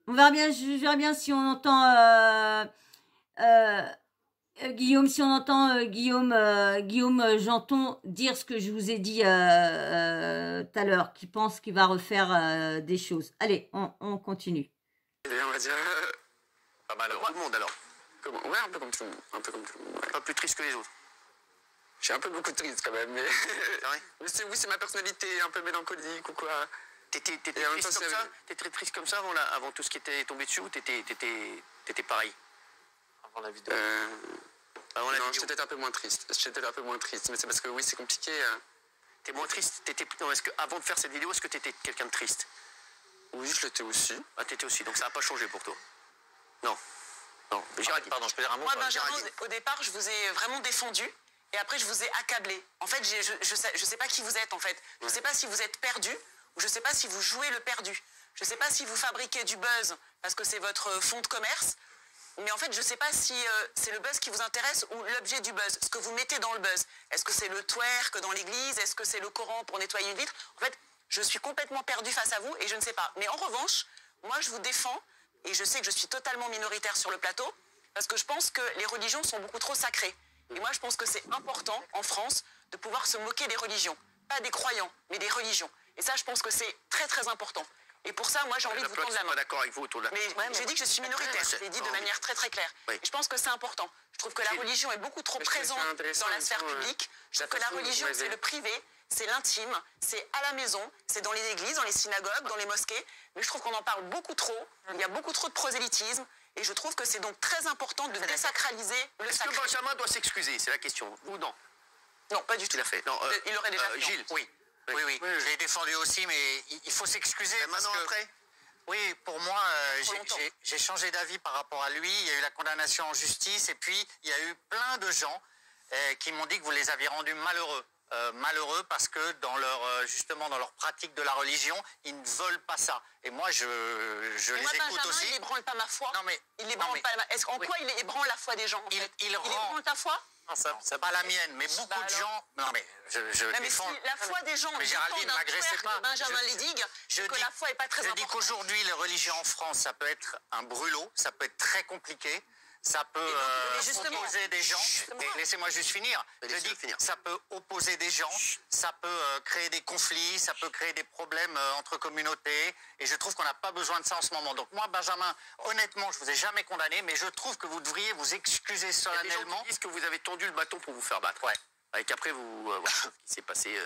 Je verrai bien si on entend Guillaume, si on entend Guillaume Janton dire ce que je vous ai dit tout à l'heure, qui pense qu'il va refaire des choses. Allez, on continue. On va dire... Pas malheureux. Tout le monde alors. Ouais, un peu comme tout le monde. Un peu comme tout le monde. Ouais. Pas plus triste que les autres. J'ai un peu beaucoup de triste quand même, mais... oui, c'est ma personnalité, un peu mélancolique ou quoi. T'étais triste comme ça? T'étais triste comme ça avant tout ce qui était tombé dessus ou t'étais pareil? Avant la vidéo. Non, j'étais peut-être un peu moins triste. J'étais un peu moins triste, mais c'est parce que oui, c'est compliqué. T'es moins triste? Est-ce que avant de faire cette vidéo, est-ce que t'étais quelqu'un de triste? Oui, je l'étais aussi. Ah, t'étais aussi, donc ça n'a pas changé pour toi? Non. Non. Pardon, je peux dire un mot? Moi, Benjamin, au départ, je vous ai vraiment défendu. Et après, je vous ai accablé. En fait, je sais pas qui vous êtes, en fait. Je sais pas si vous êtes perdu ou je sais pas si vous jouez le perdu. Je sais pas si vous fabriquez du buzz parce que c'est votre fond de commerce. Mais en fait, je sais pas si c'est le buzz qui vous intéresse ou l'objet du buzz. Ce que vous mettez dans le buzz. Est-ce que c'est le twerk dans l'église? Est-ce que c'est le Coran pour nettoyer une vitre? En fait, je suis complètement perdue face à vous et je ne sais pas. Mais en revanche, moi, je vous défends et je sais que je suis totalement minoritaire sur le plateau parce que je pense que les religions sont beaucoup trop sacrées. Et moi, je pense que c'est important, en France, de pouvoir se moquer des religions. Pas des croyants, mais des religions. Et ça, je pense que c'est très, très important. Et pour ça, moi, j'ai envie de vous tendre la main. Je suis pas d'accord avec vous autour de la... Mais j'ai dit que je suis minoritaire. Je l'ai dit de manière très, très claire. Oui. Et je pense que c'est important. Je trouve que la religion est beaucoup trop présente dans la sphère publique. Je trouve que la religion, c'est le privé, c'est l'intime, c'est à la maison, c'est dans les églises, dans les synagogues, dans les mosquées. Mais je trouve qu'on en parle beaucoup trop. Il y a beaucoup trop de prosélytisme. Et je trouve que c'est donc très important de désacraliser le sacré. Est-ce que Benjamin doit s'excuser? C'est la question. Ou non? Non, pas du tout. Il a fait. Non, il aurait déjà fait. Gilles. Oui. Je l'ai défendu aussi, mais il faut s'excuser. Maintenant, après? Oui, pour moi, j'ai changé d'avis par rapport à lui. Il y a eu la condamnation en justice et puis il y a eu plein de gens qui m'ont dit que vous les aviez rendus malheureux. Malheureux parce que justement dans leur pratique de la religion, ils ne veulent pas ça. Et moi, je les écoute Benjamin, aussi. Il ébranle pas ma foi. Non mais il ébranle pas. En quoi il ébranle la foi des gens? En fait il ébranle ta foi? C'est pas la mienne, mais beaucoup de gens. Non mais je défends. Si la foi des gens. Mais Géraldine, m'agressez pas. Benjamin Ledig, que la foi est pas très importante. Je dis qu'aujourd'hui, les religions en France, ça peut être un brûlot, ça peut être très compliqué. Ça peut opposer des gens. Laissez-moi juste finir. Je dis que ça peut opposer des gens, ça peut créer des conflits, ça peut créer des problèmes entre communautés. Et je trouve qu'on n'a pas besoin de ça en ce moment. Donc moi, Benjamin, honnêtement, je vous ai jamais condamné, mais je trouve que vous devriez vous excuser solennellement. Il y a des gens qui disent que vous avez tendu le bâton pour vous faire battre. Ouais. Et qu'après, voilà ce qui s'est passé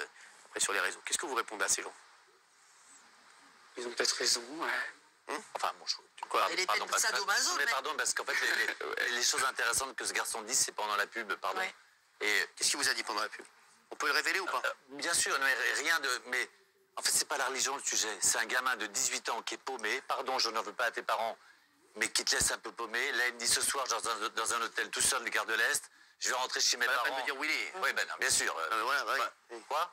après sur les réseaux. Qu'est-ce que vous répondez à ces gens? Ils ont peut-être raison, ouais. Enfin, bon, pardon, parce qu'en fait, les choses intéressantes que ce garçon dit, c'est pendant la pub, pardon. Ouais. Et qu'est-ce qu'il vous a dit pendant la pub? On peut le révéler ou pas? Bien sûr, mais rien de... Mais en fait, c'est pas la religion le sujet. C'est un gamin de 18 ans qui est paumé. Pardon, je n'en veux pas à tes parents, mais qui te laisse un peu paumé. Là, il me dit ce soir, dans un hôtel tout seul, de Gare de l'Est, je vais rentrer chez mes parents. Il me dire où il est. Oui, ben non, bien sûr. Quoi?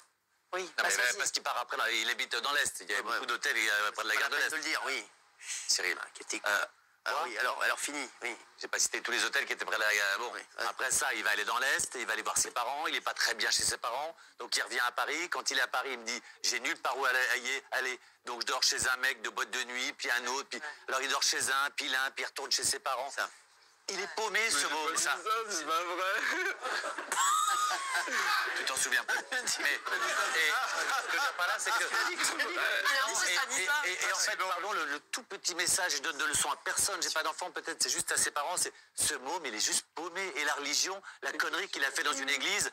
Oui, parce qu'il part après, là, il habite dans l'Est. Il y a beaucoup d'hôtels près de la Gare de l'Est. De le dire, oui. Cyril, oui, alors fini, oui. J'ai pas cité tous les hôtels qui étaient près de la... Bon, après ça, il va aller dans l'Est, il va aller voir ses parents, il est pas très bien chez ses parents, donc il revient à Paris. Quand il est à Paris, il me dit, j'ai nulle part où aller. Donc je dors chez un mec de boîte de nuit, puis un autre, puis... Alors il dort chez un, puis il retourne chez ses parents. Ça. Il est paumé, ce mot. C'est pas vrai. Tu t'en souviens plus. Mais ce que je veux pas là, c'est que... Et en fait, pardon, le tout petit message, je donne de leçon à personne, j'ai pas d'enfant, peut-être c'est juste à ses parents, c'est ce mot, mais il est juste paumé. Et la religion, la connerie qu'il a fait dans une église,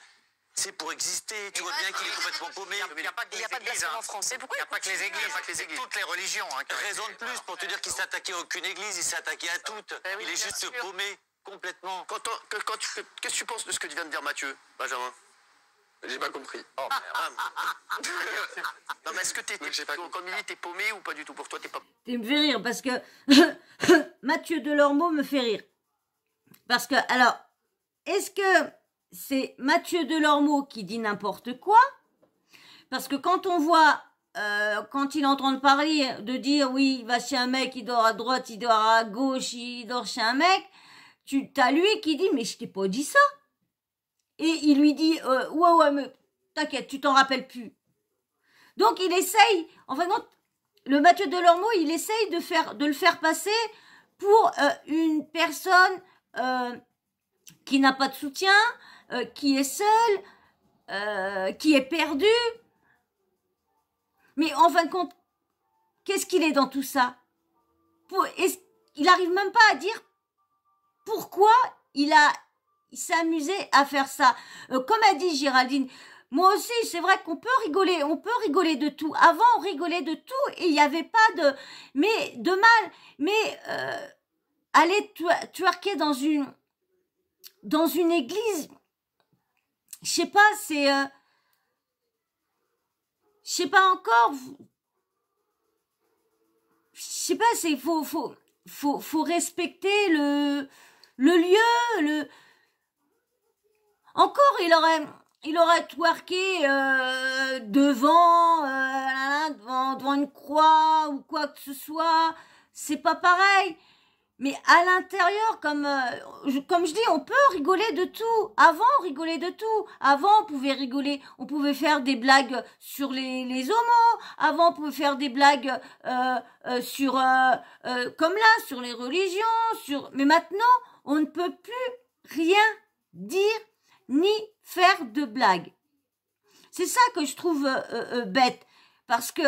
c'est pour exister. Tu vois bien qu'il est complètement paumé. Il n'y a pas de blasphème en France. Il n'y a pas que les églises, c'est toutes les religions. Raison de plus pour te dire qu'il s'est attaqué à aucune église, il s'est attaqué à toutes. Il est juste paumé complètement. Qu'est-ce que tu penses de ce que vient de dire Mathieu, Benjamin? J'ai pas compris. Oh, non, mais est-ce que comme il dit, t'es paumé ou pas du tout? Pour toi, t'es pas... Tu me fais rire parce que Mathieu Delormeau me fait rire. Parce que, alors, est-ce que c'est Mathieu Delormeau qui dit n'importe quoi? Parce que quand on voit, quand il est en train de parler, de dire, oui, il va chez un mec, il dort à droite, il dort à gauche, il dort chez un mec, t'as lui qui dit, mais je t'ai pas dit ça. Et il lui dit, ouais, mais t'inquiète, tu t'en rappelles plus. Donc il essaye, en fait, le Mathieu Delormeau, il essaye de le faire passer pour une personne qui n'a pas de soutien, qui est seul, qui est perdu. Mais en fin de compte, qu'est-ce qu'il est dans tout ça? Il n'arrive même pas à dire pourquoi il s'est amusé à faire ça. Comme a dit Géraldine, moi aussi, c'est vrai qu'on peut rigoler de tout. Avant, on rigolait de tout et il n'y avait pas de mal. Mais aller twerker dans une église, je sais pas, c'est... je sais pas encore... Je sais pas, c'est... Faut respecter le lieu, Encore, il aurait twerké devant une croix ou quoi que ce soit. C'est pas pareil. Mais à l'intérieur, comme je dis, on peut rigoler de tout. Avant, on rigolait de tout. Avant, on pouvait rigoler. On pouvait faire des blagues sur les homos. Avant, on pouvait faire des blagues sur comme là, sur les religions. Mais maintenant, on ne peut plus rien dire ni faire de blagues. C'est ça que je trouve bête. Parce que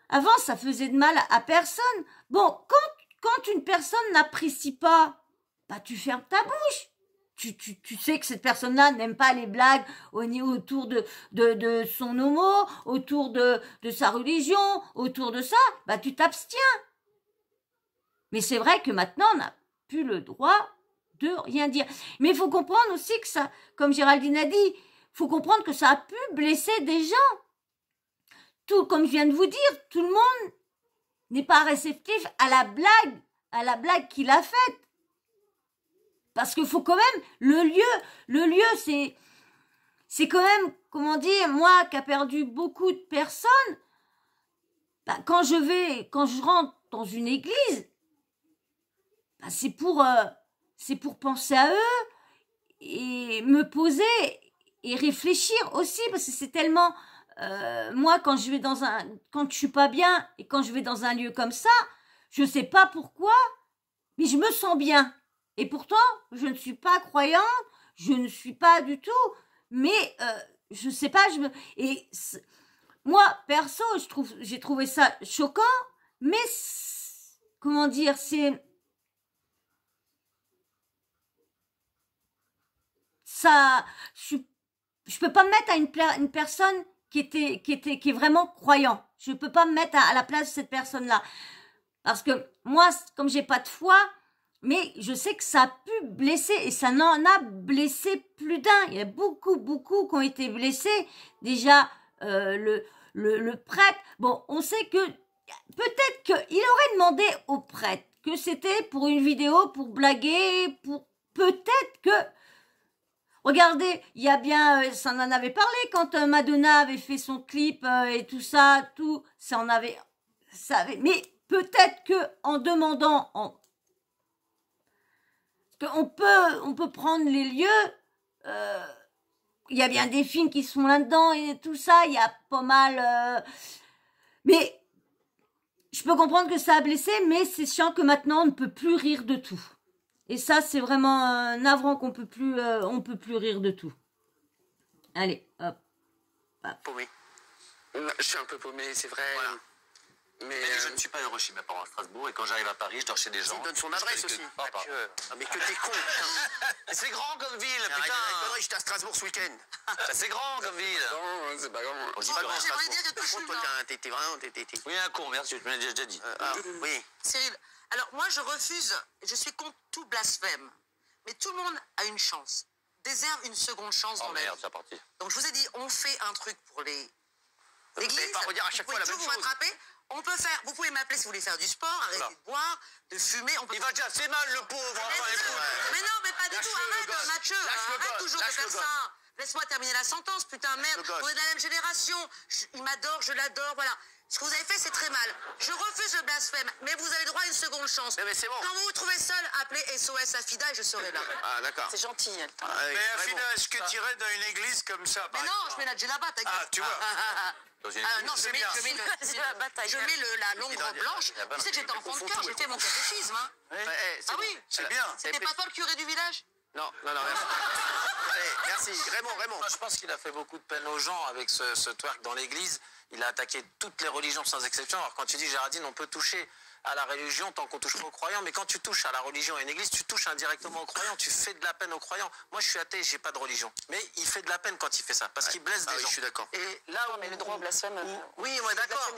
avant, ça faisait de mal à personne. Bon, quand une personne n'apprécie pas, bah tu fermes ta bouche. Tu sais que cette personne-là n'aime pas les blagues autour de son homo, autour de sa religion, autour de ça, bah tu t'abstiens. Mais c'est vrai que maintenant, on n'a plus le droit de rien dire. Mais il faut comprendre aussi que ça, comme Géraldine a dit, il faut comprendre que ça a pu blesser des gens. Tout, comme je viens de vous dire, tout le monde n'est pas réceptif à la blague qu'il a faite. Parce qu'il faut quand même, le lieu, c'est quand même, comment dire, moi qui a perdu beaucoup de personnes, bah, quand je rentre dans une église, bah, c'est pour penser à eux et me poser et réfléchir aussi, parce que c'est tellement... moi, quand je suis pas bien et quand je vais dans un lieu comme ça, je sais pas pourquoi, mais je me sens bien. Et pourtant, je ne suis pas croyante, je ne suis pas du tout, mais je sais pas, moi, perso, j'ai trouvé ça choquant, mais comment dire, c'est ça, je peux pas me mettre à une personne qui est vraiment croyant. Je peux pas me mettre à la place de cette personne-là. Parce que moi, comme j'ai pas de foi, mais je sais que ça a pu blesser et ça n'en a blessé plus d'un. Il y a beaucoup qui ont été blessés. Déjà, le prêtre. Bon, on sait que peut-être qu'il aurait demandé au prêtre que c'était pour une vidéo, pour blaguer, peut-être que... Regardez, il y a bien, ça en avait parlé quand Madonna avait fait son clip et tout ça, ça en avait, mais peut-être que en demandant, qu'on peut prendre les lieux, il y a bien des films qui sont là-dedans et tout ça, il y a pas mal, mais je peux comprendre que ça a blessé, mais c'est chiant que maintenant on ne peut plus rire de tout. Et ça, c'est vraiment navrant qu'on peut plus, on peut plus rire de tout. Allez, hop. Paumé. Je suis un peu paumé, c'est vrai. Voilà. Mais je ne suis pas heureux chez mes parents à Strasbourg et quand j'arrive à Paris, je dors chez des gens. Il donne son adresse aussi. Papa. Ah, mais que t'es con. C'est grand comme ville, Arrête putain. avec la connerie, j'étais à Strasbourg ce week-end. C'est grand comme ville. non, c'est pas grand. On dit Pas plus grand, rien. j'aimerais Strasbourg. dire quelque Par contre, chose, toi, t'es vraiment... Oui, un con, merci, tu me l'as déjà dit. Oui. Cyril, alors moi je refuse, je suis contre tout blasphème. Mais tout le monde a une chance, déserve une seconde chance Oh dans la merde, vie. c'est parti. Donc je vous ai dit, on fait un truc pour les Vous églises. n'allez pas redire à chaque fois la même Vous chose. pouvez toujours vous rattraper. On peut faire, vous pouvez m'appeler si vous voulez faire du sport, arrêter Voilà. de boire, de fumer. On peut Il va déjà assez mal, le pauvre. Enfin, écoute. Mais non, mais pas du tout. Lâche-le, le Arrête, gosse. Mathieu. Lâche-le, Arrête gosse. toujours de Lâche-le, faire gosse. ça. Laisse-moi terminer la sentence, putain, merde. Le gosse. On est de la même génération. Il m'adore, je l'adore, voilà. Ce que vous avez fait, c'est très mal. Je refuse le blasphème, mais vous avez le droit à une seconde chance. Mais c'est bon. Quand vous vous trouvez seul, appelez SOS Afida et je serai là. Ah, d'accord. C'est gentil, elle. Ah, oui, Mais vraiment. Afida, est-ce que tu irais dans une église comme ça, Mais par non, exemple je mets la djellaba, ta gueule. Ah, tu vois. Dans une Non, C'est bien. je mets la longue robe blanche. Tu sais que j'étais enfant de cœur, j'ai fait mon catéchisme. Hein. Ouais, c'est Ah bon. oui, C'est bien. c'était pas toi le curé du village? Non, merci. Allez, merci. Raymond. Moi, je pense qu'il a fait beaucoup de peine aux gens avec ce twerk dans l'église. Il a attaqué toutes les religions sans exception. Alors quand tu dis, Géraldine, on peut toucher à la religion tant qu'on touche pas aux croyants, mais quand tu touches à la religion et à une église, tu touches indirectement aux croyants, tu fais de la peine aux croyants. Moi, je suis athée, j'ai pas de religion. Mais il fait de la peine quand il fait ça, parce qu'il blesse des gens. Je suis d'accord. Et là, mais le droit au blasphème... oui, ouais, d'accord,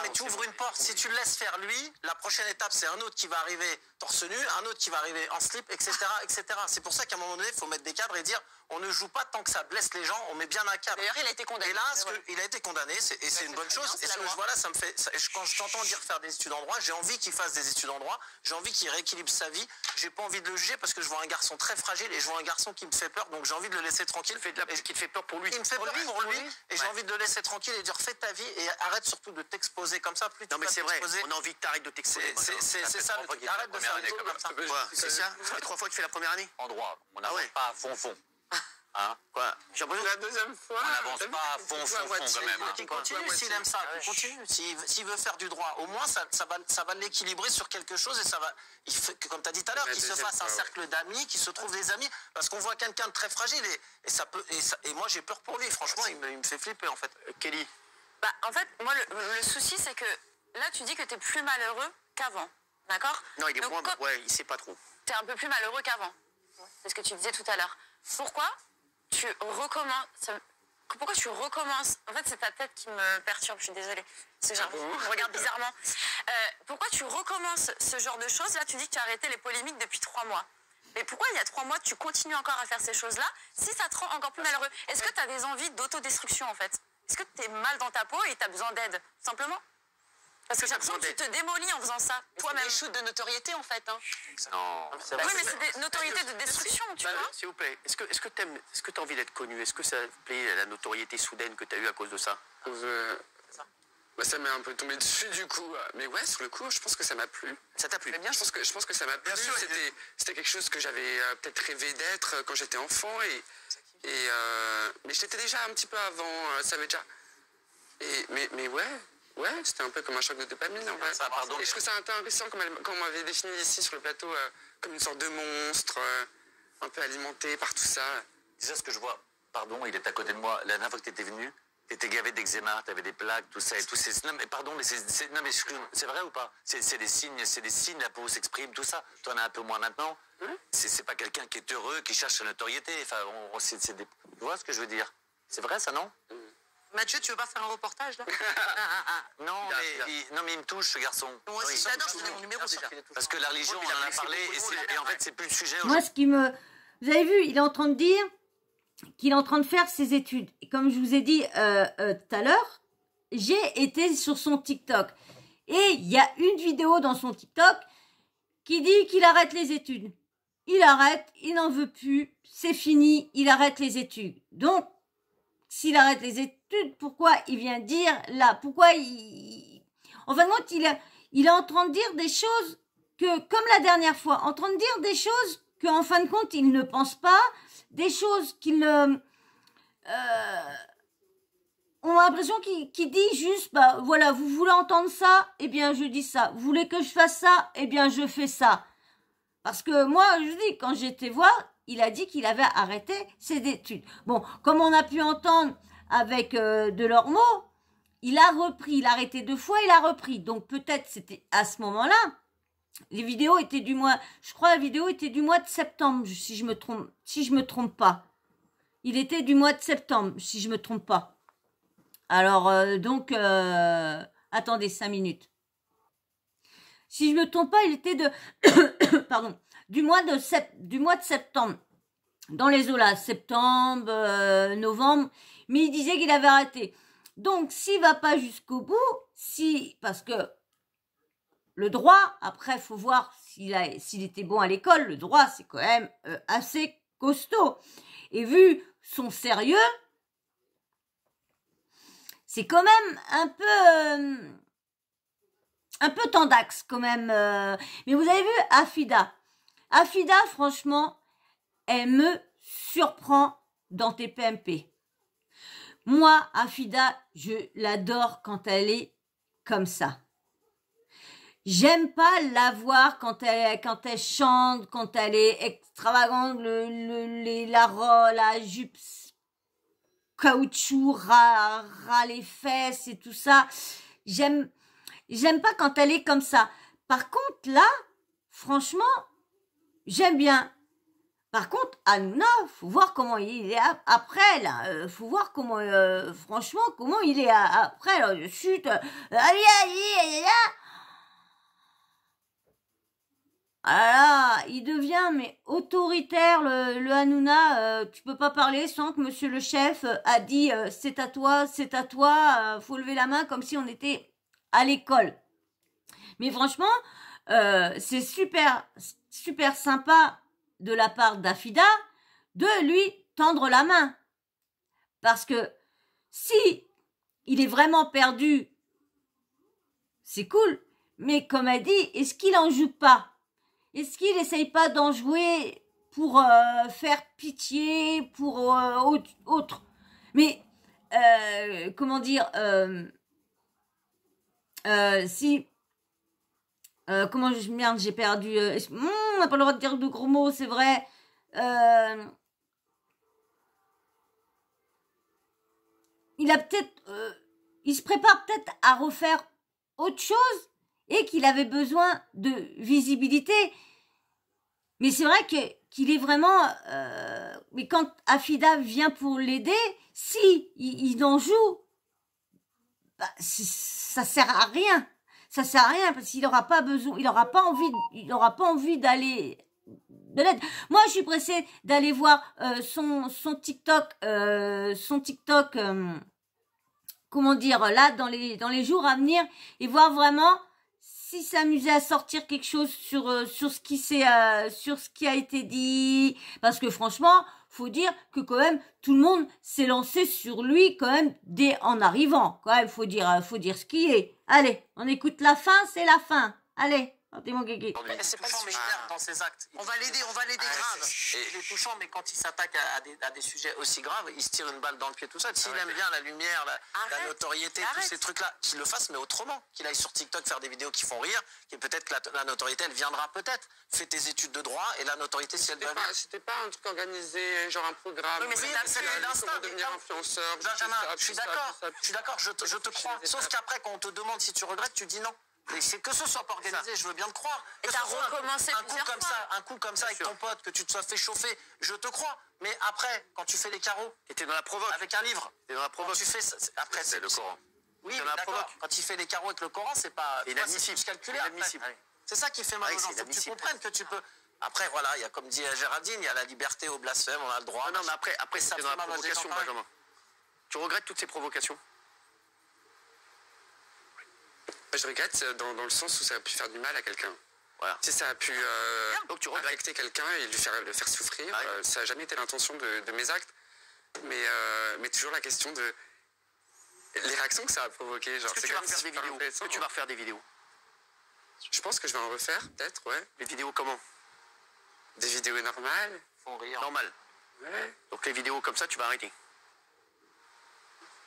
mais tu ouvres une porte. Si tu le laisses faire lui, la prochaine étape, c'est un autre qui va arriver torse nu, un autre qui va arriver en slip, etc., etc. C'est pour ça qu'à un moment donné, il faut mettre des cadres et dire, on ne joue pas tant que ça blesse les gens, on met bien un cadre. D'ailleurs, il a été condamné. Et là, il a été condamné, et c'est une bonne chose. Et ce que je vois là, ça me fait, quand je t'entends dire faire des études en droit, j'ai envie qu'il fasse des études en droit, j'ai envie qu'il rééquilibre sa vie, j'ai pas envie de le juger parce que je vois un garçon très fragile et je vois un garçon qui me fait peur, donc j'ai envie de le laisser tranquille. Qui te fait peur pour lui. Il me fait peur pour lui, et j'ai envie de le laisser tranquille et dire fais ta vie et arrête surtout de t'exposer comme ça. Plus non mais c'est vrai, on a envie que t'arrêtes de t'exposer. C'est ça le truc, arrête de faire des trucs comme ça. C'est ça, ça fait 3 fois que tu fais la première année. En droit, on n'avance pas à fond. Hein? Quoi? J'ai l'impression que la deuxième fois. On n'avance pas à fond quand même. Hein. Il continue s'il aime ça, il continue. S'il veut faire du droit, au moins ça va l'équilibrer sur quelque chose et ça va. Comme tu as dit tout à l'heure, qu'il se fasse un cercle d'amis, qu'il se trouve des amis, parce qu'on voit quelqu'un de très fragile et ça peut. Et moi j'ai peur pour lui, franchement, il me fait flipper en fait. Kelly. Bah, en fait, moi le souci c'est que là tu dis que tu es plus malheureux qu'avant, d'accord? Non, il est moins. Ouais, il sait pas trop. Tu es un peu plus malheureux qu'avant. C'est ce que tu disais tout à l'heure. Pourquoi tu recommences? Pourquoi tu recommences? En fait, c'est ta tête qui me perturbe, je suis désolée. Je me regarde bizarrement. Pourquoi tu recommences ce genre de choses? Là, tu dis que tu as arrêté les polémiques depuis 3 mois. Mais pourquoi il y a 3 mois, tu continues encore à faire ces choses-là si ça te rend encore plus malheureux? Est-ce que tu as des envies d'autodestruction, en fait? Est-ce que tu es mal dans ta peau et tu as besoin d'aide, simplement? Parce que j'ai l'impression que tu te démolis en faisant ça, toi-même. Des shoots de notoriété, en fait. Hein. Non, oui, mais c'est des notoriétés de destruction, tu vois. S'il vous plaît, est-ce que tu as envie d'être connu? Est-ce que ça te plaît, la notoriété soudaine que tu as eue à cause de ça? Bah, ça m'est un peu tombé dessus du coup. Mais ouais, sur le coup, je pense que ça m'a plu. Ça t'a plu? Je pense que ça m'a plu. C'était quelque chose que j'avais peut-être rêvé d'être quand j'étais enfant. Mais j'étais déjà un petit peu avant, ça avait déjà... Mais ouais, c'était un peu comme un choc de dopamine en vrai. Et je trouve ça intéressant quand on m'avait défini ici sur le plateau comme une sorte de monstre, un peu alimenté par tout ça. Déjà ce que je vois, pardon, il est à côté de moi, la dernière fois que tu étais venu, tu étais gavé d'eczéma, tu avais des plaques, tout ça, et tout ces... Non mais pardon, mais c'est vrai ou pas? C'est des signes, la peau s'exprime, tout ça. Tu en as un peu moins maintenant. C'est pas quelqu'un qui est heureux, qui cherche la notoriété. Enfin, tu vois ce que je veux dire? C'est vrai ça, non? Mathieu, tu veux pas faire un reportage là? Non, mais il me touche ce garçon. Moi aussi, j'adore, je donne mon numéro déjà. Parce que la religion, on en a parlé, et en fait, c'est plus le sujet. Moi, ce qui me... Vous avez vu, il est en train de dire qu'il est en train de faire ses études. Et comme je vous ai dit tout à l'heure, j'ai été sur son TikTok. Et il y a une vidéo dans son TikTok qui dit qu'il arrête les études. Il arrête, il n'en veut plus, c'est fini, il arrête les études. Donc, s'il arrête les études, pourquoi il vient dire là? Pourquoi il... En fin de compte, il est en train de dire des choses que, comme la dernière fois, en train de dire des choses qu'en fin de compte, il ne pense pas, des choses qu'il ne... on a l'impression qu'il dit juste, bah voilà, vous voulez entendre ça, eh bien je dis ça. Vous voulez que je fasse ça, eh bien je fais ça. Parce que moi, je dis, quand j'étais voir, il a dit qu'il avait arrêté ses études. Bon, comme on a pu entendre avec Delormeau, il a repris, il a arrêté 2 fois, il a repris. Donc peut-être c'était à ce moment-là. Les vidéos étaient du mois, je crois la vidéo était du mois de septembre, si je me trompe pas. Il était du mois de septembre, si je me trompe pas. Alors attendez 5 minutes. Si je me trompe pas, il était de pardon, du mois de septembre. Dans les eaux là, septembre, novembre, mais il disait qu'il avait arrêté. Donc s'il va pas jusqu'au bout, parce que le droit, après faut voir s'il était bon à l'école, le droit c'est quand même assez costaud. Et vu son sérieux, c'est quand même un peu tendax quand même. Mais vous avez vu Afida. Afida, franchement, elle me surprend dans TPMP. Moi, Afida, je l'adore quand elle est comme ça. j'aime pas la voir quand elle chante, quand elle est extravagante, la jupe caoutchouc, ras les fesses et tout ça. J'aime pas quand elle est comme ça. Par contre, là, franchement, j'aime bien. Par contre, Hanouna, faut voir comment il est après, là. Faut voir comment, franchement, comment il est après, là. Chut. Ah là, il devient mais autoritaire le Hanouna. Tu peux pas parler sans que Monsieur le chef a dit c'est à toi, faut lever la main comme si on était à l'école. Mais franchement, c'est super sympa de la part d'Afida de lui tendre la main, parce que si il est vraiment perdu, c'est cool. Mais comme elle dit, est-ce qu'il en joue pas? Est-ce qu'il essaye pas d'en jouer pour faire pitié, pour autre? Mais, comment dire, si... merde, j'ai perdu... on n'a pas le droit de dire de gros mots, c'est vrai. Il a peut-être... il se prépare peut-être à refaire autre chose et qu'il avait besoin de visibilité. Mais c'est vrai qu'il est vraiment... mais quand Afida vient pour l'aider, si il en joue, bah, ça sert à rien. Ça sert à rien parce qu'il n'aura pas besoin, il n'aura pas envie d'aller de l'aide. Moi, je suis pressée d'aller voir son TikTok, comment dire, là dans les jours à venir, et voir vraiment si s'amuser à sortir quelque chose sur ce qui a été dit, parce que franchement, faut dire que quand même tout le monde s'est lancé sur lui quand même dès en arrivant. Quand même, faut dire ce qui est. Allez, on écoute la fin, c'est la fin. Allez, partez mon guégué. C'est pas touchant dans ses actes. On va l'aider grave. Il est touchant, mais quand il s'attaque à des sujets aussi graves, il se tire une balle dans le pied, tout ça. S'il aime bien la lumière, la notoriété, tous ces trucs-là, qu'il le fasse, mais autrement. Qu'il aille sur TikTok faire des vidéos qui font rire, et peut-être que la notoriété, elle viendra peut-être. Fais tes études de droit, et la notoriété, si elle va venir. C'était pas un truc organisé, genre un programme. Oui, mais c'est l'instinct. Devenir influenceur. Benjamin, je suis d'accord, je te crois. Sauf qu'après, quand on te demande si tu regrettes, tu dis non. Mais c'est que ce soit pas organisé, je veux bien te croire. Et t'as recommencé un coup comme ça avec ton pote, que tu te sois fait chauffer, je te crois. Mais après, quand tu fais les carreaux, et t'es dans la provoque. Avec un livre, t'es dans la provoque. Tu fais ça, après c'est le Coran. Oui, d'accord. Quand il fait les carreaux avec le Coran, c'est pas inadmissible. C'est calculé. C'est ça qui fait mal aux gens. Faut que tu comprennes que tu peux. Après, voilà, il y a comme dit Géraldine, il y a la liberté au blasphème, on a le droit. Non, mais après ça, c'est dans la provocation, Benjamin. Tu regrettes toutes ces provocations? Je regrette dans le sens où ça a pu faire du mal à quelqu'un. Voilà. Si ça a pu affecter quelqu'un et le faire souffrir, ça n'a jamais été l'intention de mes actes. Mais toujours la question de les réactions que ça a provoqué. Genre, Est-ce que tu vas refaire des vidéos? Est-ce que tu vas refaire des vidéos? Je pense que je vais en refaire, peut-être, ouais. Les vidéos comment? Des vidéos normales. Font rire. Normal. Ouais. Donc les vidéos comme ça, tu vas arrêter?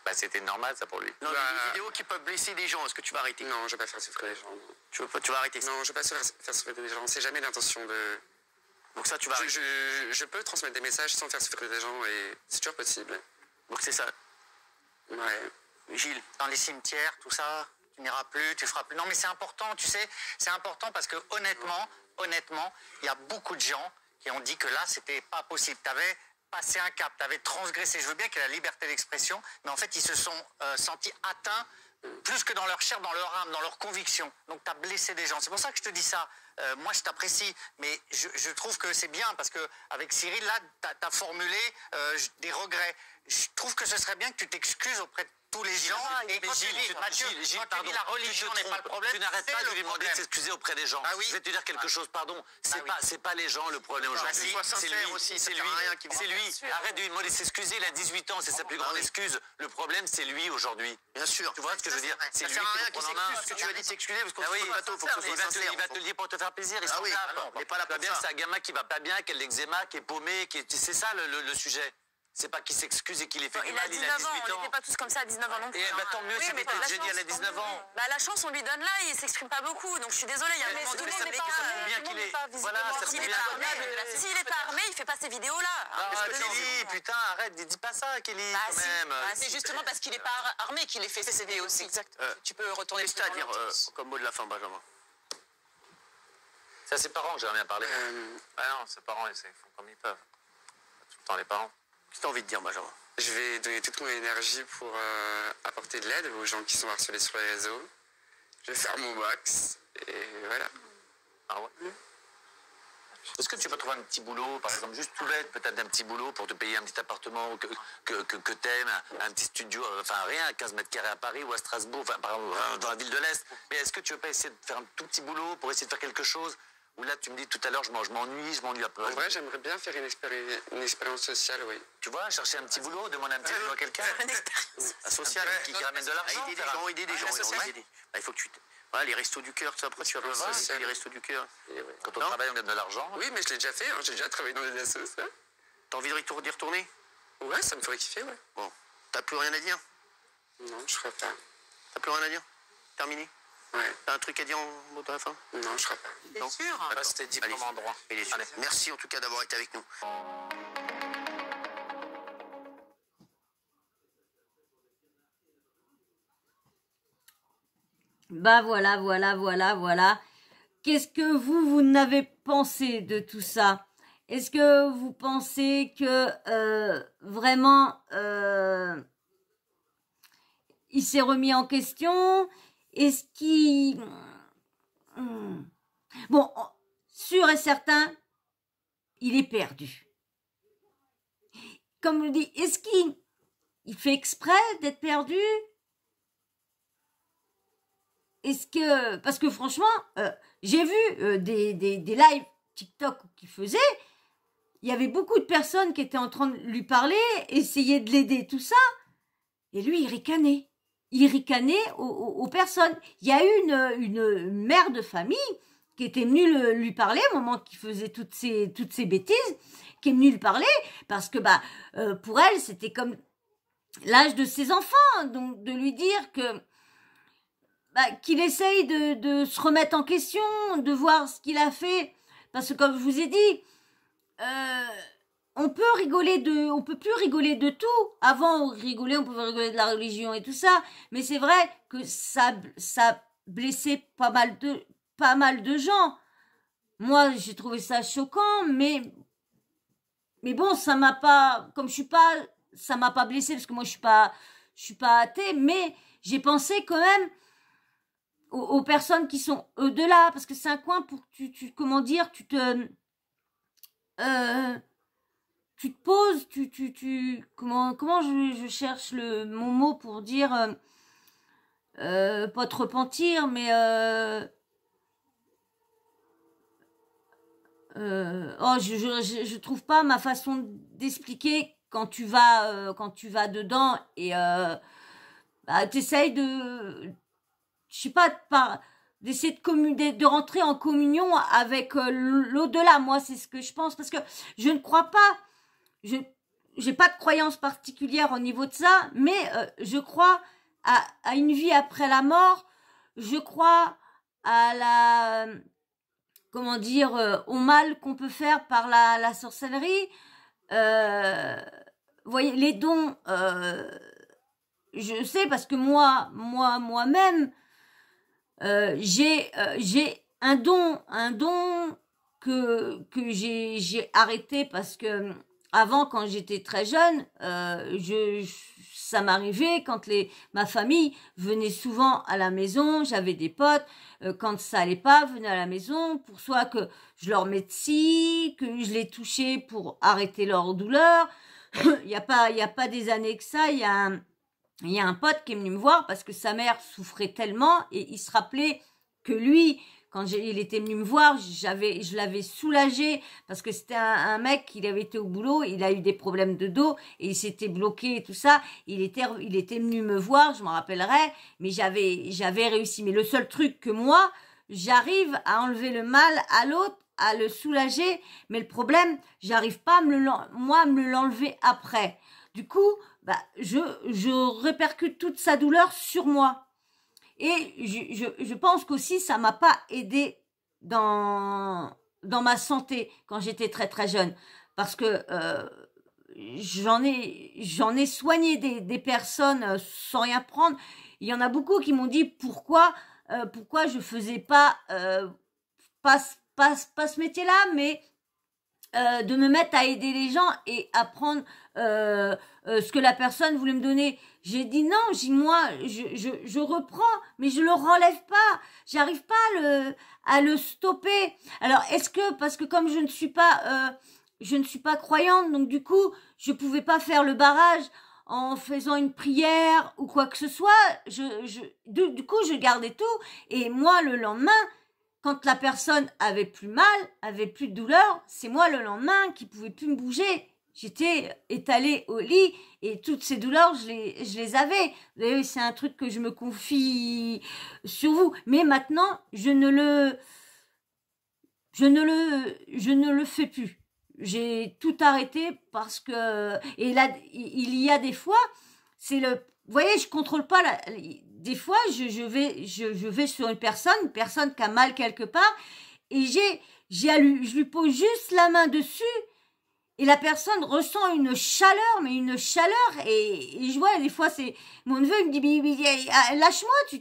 Bah, c'était normal, ça, pour lui. Non, les vidéos qui peuvent blesser des gens, est-ce que tu vas arrêter? Non, je vais pas faire souffrir les gens. Tu vas arrêter ça? Non, je vais pas faire souffrir des gens. C'est jamais l'intention de... Donc ça, tu vas arrêter. Je peux transmettre des messages sans faire souffrir des gens et c'est toujours possible. Donc c'est ça. Ouais. Gilles, dans les cimetières, tout ça, tu n'iras plus, tu feras plus. Non, mais c'est important, tu sais, c'est important parce que honnêtement, il y a beaucoup de gens qui ont dit que là, c'était pas possible. Tu avais passé un cap, tu avais transgressé. Je veux bien qu'il y ait la liberté d'expression, mais en fait, ils se sont sentis atteints plus que dans leur chair, dans leur âme, dans leur conviction. Donc, tu as blessé des gens. C'est pour ça que je te dis ça. Moi, je t'apprécie, mais je trouve que c'est bien parce qu'avec Cyril, là, tu as formulé des regrets. Je trouve que ce serait bien que tu t'excuses auprès de tous les gens. Et quand tu dis, Mathieu, quand tu dis la religion n'est pas le problème, tu n'arrêtes pas de lui demander de s'excuser auprès des gens. Ah oui. Je vais te dire quelque chose, pardon. C'est pas les gens le problème aujourd'hui. C'est lui. C'est lui. Arrête de lui demander de s'excuser. Il a 18 ans, c'est sa plus grande excuse. Le problème, c'est lui aujourd'hui. Bien sûr. Tu vois ce que je veux dire? C'est lui qui doit prendre en main. Ce que tu as dit de s'excuser parce qu'on se le bateau, faut que ce soit sincère. Il va te le dire pour te faire plaisir. Ah oui, mais pas là pour ça. C'est un gamin qui va pas bien, qui a de l'eczéma, qui est paumé, c'est ça le sujet. C'est pas qu'il s'excuse et qu'il ait fait du Il a mal, 19 ans, on n'était pas tous comme ça à 19 ans non plus. Et bah, tant mieux, Oui, c'est mais peut-être la génial chance, à 19 ans. Bah, la chance, on lui donne là, il s'exprime pas beaucoup, donc je suis désolée, il y a un moment donné, ça prouve bien qu'il est. Voilà, ça S'il prouve est bien. pas armé, s'il est pas armé, il fait pas ces vidéos-là. Ah, Kelly, putain, arrête, dis pas ça, Kelly, Bah, quand si. même. Bah, c'est justement parce qu'il est pas armé qu'il ait fait ces vidéos aussi. Exact. Tu peux retourner Qu'est-ce que tu as à dire comme mot de la fin, Benjamin? C'est à ses parents que j'aimerais bien parler. Ah non, ses parents, ils font comme ils peuvent. Pas tout le temps les parents. Qu'est-ce que tu as envie de dire, Benjamin? Je vais donner toute mon énergie pour apporter de l'aide aux gens qui sont harcelés sur les réseaux. Je vais faire mon max et voilà. Ah ouais. Est-ce que tu peux trouver un petit boulot, par exemple, juste tout bête, peut-être d'un petit boulot pour te payer un petit appartement que t'aimes, un petit studio, enfin rien, 15 mètres carrés à Paris ou à Strasbourg, enfin par exemple, dans la ville de l'Est. Mais est-ce que tu veux pas essayer de faire un tout petit boulot pour essayer de faire quelque chose? Ou là, tu me dis tout à l'heure, je m'ennuie un peu. En vrai, j'aimerais bien faire une expérience sociale, oui. Tu vois, chercher un petit boulot, demander un petit boulot à quelqu'un. Un social qui ramène de l'argent. Aider des gens. Il faut que tu... Voilà, les restos du cœur, tout ça, après tu vas pas les restos du cœur. Quand on travaille, on gagne de l'argent. Oui, mais je l'ai déjà fait, hein. J'ai déjà travaillé dans des assos. Hein. T'as envie d'y retourner? Ouais, ça me ferait kiffer, ouais. Bon, t'as plus rien à dire? Non, je ferai pas. T'as plus rien à dire? Terminé? Ouais. T'as un truc à dire en mot de la fin? Non, je ferai pas. T'es sûr? Là, c'était diplôme en droit. Merci en tout cas d'avoir été avec nous. Bah voilà. Qu'est-ce que vous n'avez pensé de tout ça? Est-ce que vous pensez que vraiment il s'est remis en question? Est-ce qu'il... Bon, sûr et certain, il est perdu. Comme je dis, est-ce qu'il fait exprès d'être perdu? Est-ce que... Parce que franchement, j'ai vu des lives TikTok qu'il faisait. Il y avait beaucoup de personnes qui étaient en train de lui parler, essayer de l'aider, tout ça. Et lui, il ricanait. Il ricanait aux personnes. Il y a eu une mère de famille qui était venue lui parler au moment qu'il faisait toutes ces bêtises, qui est venue lui parler parce que pour elle, c'était comme l'âge de ses enfants. Donc, de lui dire que qu'il essaye de se remettre en question, de voir ce qu'il a fait. Parce que comme je vous ai dit, on peut plus rigoler de tout. Avant, on pouvait rigoler de la religion et tout ça. Mais c'est vrai que ça blessait pas mal de gens. Moi, j'ai trouvé ça choquant, mais bon, ça m'a pas blessé parce que moi, je suis pas athée, mais j'ai pensé quand même aux personnes qui sont au-delà, parce que c'est un coin pour tu te poses, comment je cherche mon mot pour dire pas te repentir, mais je trouve pas ma façon d'expliquer quand tu vas dedans et t'essayes je sais pas, d'essayer de rentrer en communion avec l'au-delà. Moi, c'est ce que je pense, parce que je ne crois pas, j'ai pas de croyance particulière au niveau de ça, mais je crois à une vie après la mort, je crois à au mal qu'on peut faire par la sorcellerie. Vous voyez, les dons, je sais parce que moi-même, j'ai un don que j'ai arrêté parce que avant, quand j'étais très jeune, ça m'arrivait quand ma famille venait souvent à la maison, j'avais des potes, quand ça allait pas, venaient à la maison pour soit que je leur mette ci, que je les touchais pour arrêter leur douleur. Il y a pas des années que ça, il y a un pote qui est venu me voir parce que sa mère souffrait tellement et il se rappelait que lui, quand il était venu me voir, je l'avais soulagé parce que c'était un mec, il avait été au boulot, il a eu des problèmes de dos et il s'était bloqué et tout ça. Il était venu me voir, je m'en rappellerai, mais j'avais réussi. Mais le seul truc que moi, j'arrive à enlever le mal à l'autre à le soulager, mais le problème, j'arrive pas à me l'enlever après. Du coup, bah, je répercute toute sa douleur sur moi. Et je pense qu'aussi, ça m'a pas aidé dans ma santé quand j'étais très très jeune. Parce que j'en ai soigné des personnes sans rien prendre. Il y en a beaucoup qui m'ont dit pourquoi je faisais pas ce métier-là, mais de me mettre à aider les gens et à prendre ce que la personne voulait me donner. J'ai dit non, moi je reprends, mais je le relève pas. J'arrive pas à le stopper. Alors est-ce que parce que comme je ne suis pas croyante, donc du coup je pouvais pas faire le barrage en faisant une prière ou quoi que ce soit. Du coup je gardais tout et moi le lendemain, quand la personne avait plus mal, avait plus de douleur, c'est moi le lendemain qui pouvais plus me bouger. J'étais étalée au lit et toutes ces douleurs, je les avais. Vous voyez, c'est un truc que je me confie sur vous. Mais maintenant, je ne le fais plus. J'ai tout arrêté parce que, et là, il y a des fois, vous voyez, je contrôle pas des fois, je vais sur une personne qui a mal quelque part, et je lui pose juste la main dessus, et la personne ressent une chaleur, et je vois, des fois, c'est, mon neveu, il me dit, lâche-moi, tu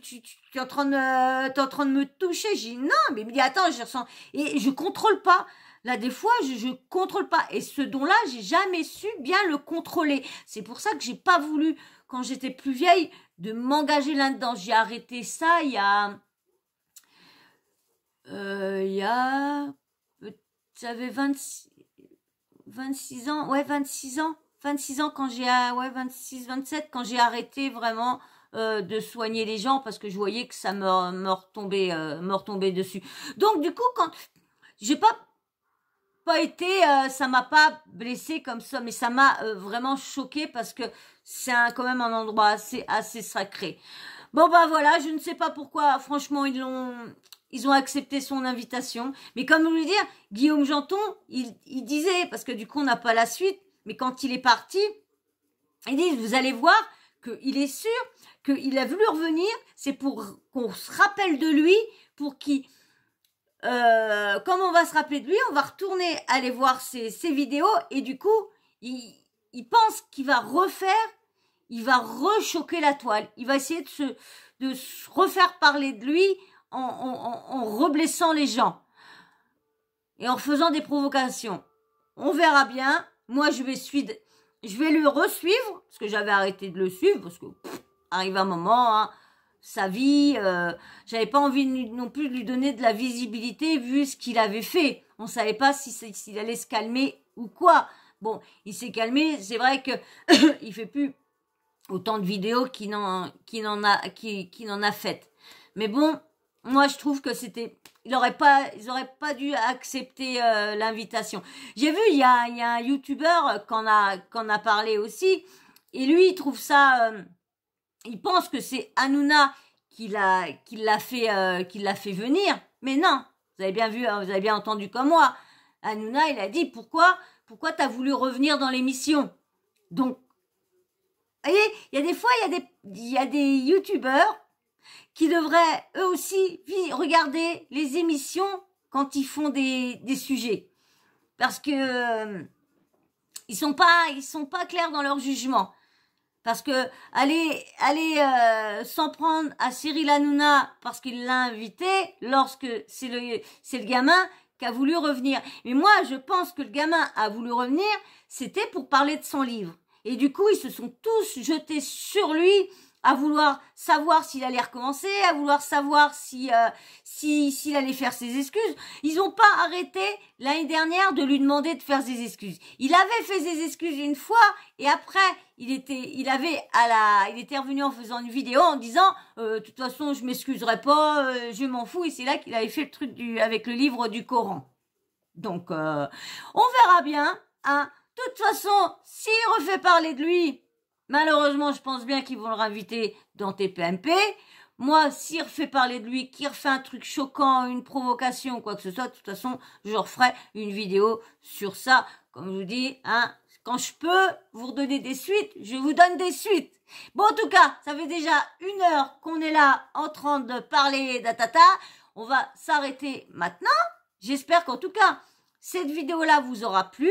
es en train de me toucher. Je dis, non, mais il me dit, attends, je ressens, et je contrôle pas. Là, des fois, je contrôle pas. Et ce don-là, j'ai jamais su bien le contrôler. C'est pour ça que j'ai pas voulu, quand j'étais plus vieille, de m'engager là-dedans. J'ai arrêté ça il y a j'avais 26 ans, ouais, 26 ans quand j'ai, ouais, 26, 27, quand j'ai arrêté vraiment de soigner les gens parce que je voyais que ça me retombait dessus. Donc, du coup, quand j'ai pas été, ça m'a pas blessé comme ça, mais ça m'a vraiment choqué parce que c'est quand même un endroit assez sacré. Bon, bah voilà, je ne sais pas pourquoi, franchement, ils ont accepté son invitation. Mais comme vous le dire, Guillaume Janton, il disait, parce que du coup, on n'a pas la suite, mais quand il est parti, il dit, vous allez voir qu'il est sûr qu'il a voulu revenir, c'est pour qu'on se rappelle de lui, pour qu'il... comme on va se rappeler de lui, on va retourner aller voir ses vidéos et du coup, il pense qu'il va rechoquer la toile. Il va essayer de se refaire parler de lui en reblessant les gens et en faisant des provocations. On verra bien. Moi, je vais le resuivre parce que j'avais arrêté de le suivre parce que arrive un moment, hein, sa vie, j'avais pas envie non plus de lui donner de la visibilité vu ce qu'il avait fait. On savait pas s'il allait se calmer ou quoi. Bon, il s'est calmé. C'est vrai que il fait plus autant de vidéos qu'il n'en a fait. Mais bon, moi je trouve que ils auraient pas dû accepter l'invitation. J'ai vu il y a un youtubeur qu'on a parlé aussi, et lui il trouve ça. Il pense que c'est Hanouna qui l'a fait venir, mais non. Vous avez bien vu, vous avez bien entendu comme moi. Hanouna, il a dit pourquoi t'as voulu revenir dans l'émission. Donc, vous voyez, il y a des fois, il y a des youtubeurs qui devraient eux aussi regarder les émissions quand ils font des sujets, parce que ils sont pas clairs dans leur jugement. Parce que aller s'en prendre à Cyril Hanouna parce qu'il l'a invité lorsque c'est le gamin qui a voulu revenir. Mais moi, je pense que le gamin a voulu revenir, c'était pour parler de son livre. Et du coup, ils se sont tous jetés sur lui à vouloir savoir s'il allait recommencer, à vouloir savoir s'il allait faire ses excuses. Ils ont pas arrêté l'année dernière de lui demander de faire ses excuses. Il avait fait ses excuses une fois et après il était revenu en faisant une vidéo en disant de toute façon je m'excuserai pas, je m'en fous, et c'est là qu'il avait fait le truc avec le livre du Coran. Donc on verra bien, hein. De toute façon, s'il refait parler de lui, malheureusement, je pense bien qu'ils vont le réinviter dans TPMP. moi, s'il refait parler de lui, qu'il refait un truc choquant, une provocation, quoi que ce soit, de toute façon, je referai une vidéo sur ça. Comme je vous dis, hein, quand je peux vous redonner des suites, je vous donne des suites. Bon, en tout cas, ça fait déjà 1 heure qu'on est là en train de parler d'Atata. On va s'arrêter maintenant. J'espère qu'en tout cas, cette vidéo-là vous aura plu,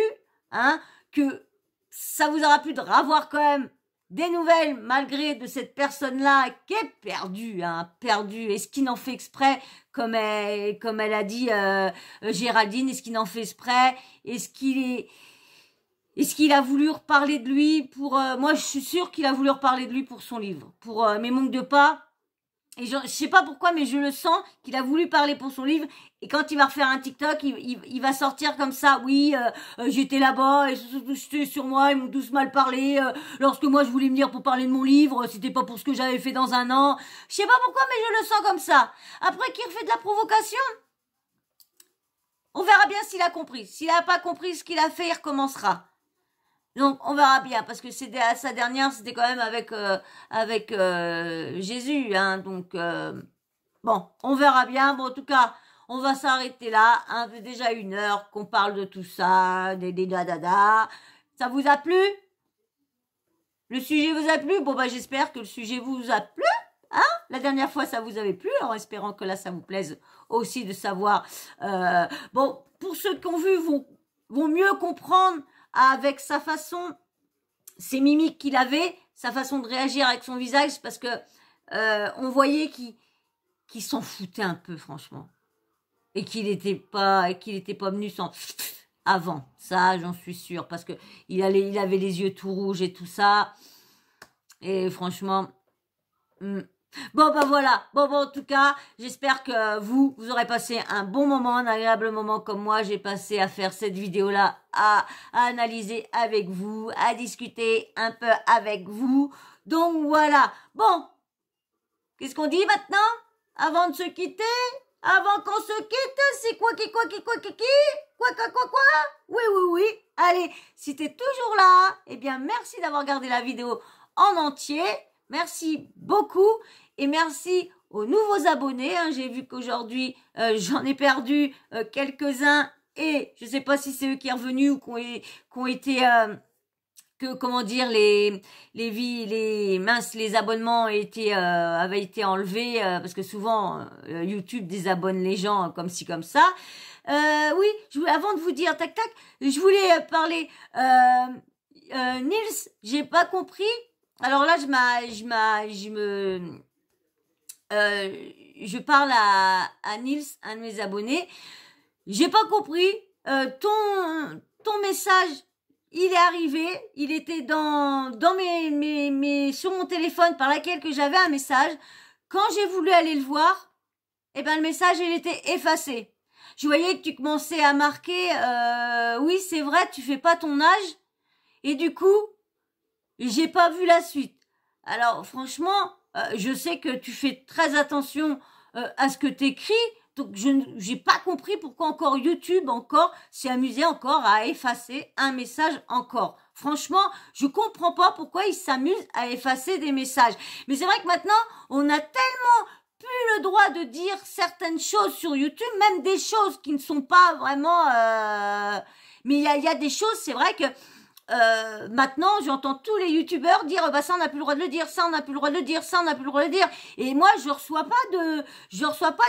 hein, que ça vous aura plu de revoir quand même des nouvelles malgré de cette personne-là qui est perdue, hein, perdue. Est-ce qu'il en fait exprès, comme elle a dit Géraldine, est-ce qu'il en fait exprès? Est-ce qu'il a voulu reparler de lui pour... moi, je suis sûre qu'il a voulu reparler de lui pour son livre, pour Mes manques de pas. Et je sais pas pourquoi, mais je le sens qu'il a voulu parler pour son livre. Et quand il va refaire un TikTok, il va sortir comme ça. Oui, j'étais là-bas, et c'était sur moi, ils m'ont tous mal parlé. Lorsque moi, je voulais venir pour parler de mon livre, c'était pas pour ce que j'avais fait dans un an. Je sais pas pourquoi, mais je le sens comme ça. Après, qu'il refait de la provocation, on verra bien s'il a compris. S'il a pas compris ce qu'il a fait, il recommencera. Donc, on verra bien, parce que sa dernière, c'était quand même avec Jésus, hein, donc, bon, on verra bien. Bon, en tout cas, on va s'arrêter là, hein, c'est déjà 1 heure qu'on parle de tout ça, des dadada. Ça vous a plu? Le sujet vous a plu? Bon, bah, j'espère que le sujet vous a plu, hein. La dernière fois, ça vous avait plu, en espérant que là, ça vous plaise aussi de savoir. Bon, pour ceux qui ont vu, vont mieux comprendre avec sa façon, ses mimiques qu'il avait, sa façon de réagir avec son visage, parce que on voyait qu'il s'en foutait un peu, franchement, et qu'il était pas venu sans avant. Ça, j'en suis sûre, parce que il avait les yeux tout rouges et tout ça, et franchement. Bon, bah voilà. Bon, en tout cas, j'espère que vous aurez passé un bon moment, un agréable moment comme moi. J'ai passé à faire cette vidéo-là, à analyser avec vous, à discuter un peu avec vous. Donc voilà. Bon, qu'est-ce qu'on dit maintenant? Avant de se quitter? Avant qu'on se quitte, c'est quoi? Quoi? Oui. Allez, si t'es toujours là, eh bien, merci d'avoir regardé la vidéo en entier. Merci beaucoup et merci aux nouveaux abonnés. Hein. J'ai vu qu'aujourd'hui, j'en ai perdu quelques-uns et je sais pas si c'est eux qui sont revenus ou qui ont été... comment dire, les abonnements avaient été enlevés parce que souvent YouTube désabonne les gens comme ci comme ça. Oui, avant de vous dire tac, je voulais parler Nils, j'ai pas compris. Alors là, je parle à Nils, un de mes abonnés. J'ai pas compris. Ton message, il est arrivé. Il était dans sur mon téléphone par laquelle que j'avais un message. Quand j'ai voulu aller le voir, eh ben le message il était effacé. Je voyais que tu commençais à marquer. Oui, c'est vrai, tu fais pas ton âge. Et du coup. J'ai pas vu la suite. Alors franchement, je sais que tu fais très attention à ce que t'écris, donc j'ai pas compris pourquoi encore YouTube s'est amusé encore à effacer un message encore. Franchement, je comprends pas pourquoi ils s'amusent à effacer des messages. Mais c'est vrai que maintenant, on a tellement plus le droit de dire certaines choses sur YouTube, même des choses qui ne sont pas vraiment... Mais il y a des choses, c'est vrai que maintenant, j'entends tous les youtubeurs dire bah ça on n'a plus le droit de le dire, ça on n'a plus le droit de le dire, ça on n'a plus le droit de le dire. Et moi, je reçois pas de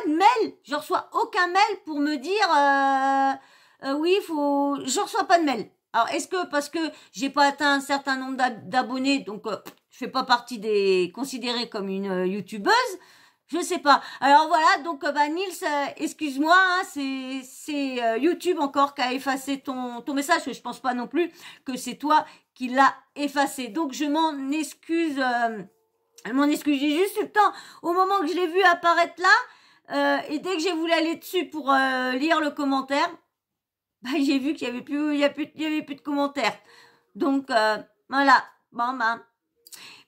mail, je reçois aucun mail pour me dire oui, je reçois pas de mail. Alors est-ce que parce que j'ai pas atteint un certain nombre d'abonnés, donc je fais pas partie considérée comme une youtubeuse? Je sais pas. Alors voilà, donc Nils, excuse-moi, hein, c'est YouTube encore qui a effacé ton message, que je pense pas non plus que c'est toi qui l'as effacé. Donc je m'en excuse. J'ai juste eu le temps au moment que je l'ai vu apparaître là, et dès que j'ai voulu aller dessus pour lire le commentaire, bah j'ai vu qu'il y avait plus de commentaires. Donc voilà.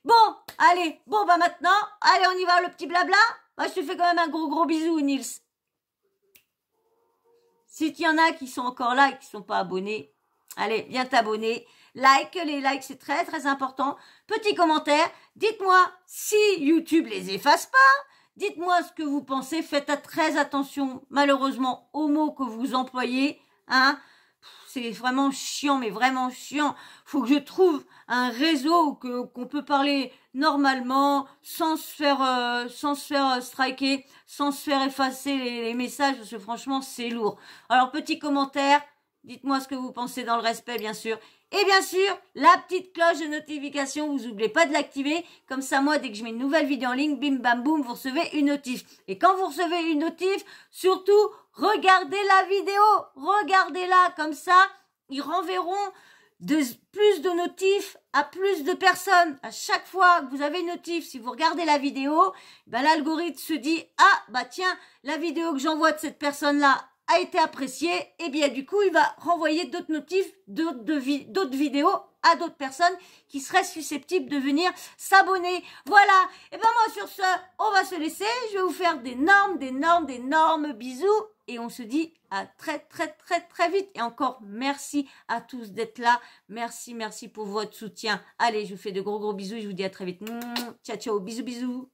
Bon, allez, maintenant, allez, on y va, le petit blabla. Moi, je te fais quand même un gros bisou, Nils. Si il y en a qui sont encore là et qui sont pas abonnés, allez, viens t'abonner. Like, les likes, c'est très important. Petit commentaire, dites-moi si YouTube les efface pas. Dites-moi ce que vous pensez. Faites très attention, malheureusement, aux mots que vous employez. Hein. C'est vraiment chiant, mais vraiment chiant. Faut que je trouve un réseau qu'on peut parler normalement, sans se faire striker, sans se faire effacer les messages, parce que franchement, c'est lourd. Alors, petit commentaire, dites-moi ce que vous pensez dans le respect, bien sûr. Et bien sûr, la petite cloche de notification, vous n'oubliez pas de l'activer. Comme ça, moi, dès que je mets une nouvelle vidéo en ligne, bim, bam, boum, vous recevez une notif. Et quand vous recevez une notif, surtout, regardez la vidéo. Regardez-la, comme ça, ils renverront plus de notifs à plus de personnes. À chaque fois que vous avez une notif, si vous regardez la vidéo, ben l'algorithme se dit, ah, bah tiens, la vidéo que j'envoie de cette personne-là a été appréciée, et bien du coup, il va renvoyer d'autres notifs, d'autres vidéos à d'autres personnes qui seraient susceptibles de venir s'abonner. Voilà. Et ben moi, sur ce, on va se laisser. Je vais vous faire d'énormes bisous. Et on se dit à très vite. Et encore, merci à tous d'être là. Merci pour votre soutien. Allez, je vous fais de gros bisous et je vous dis à très vite. Ciao, bisous.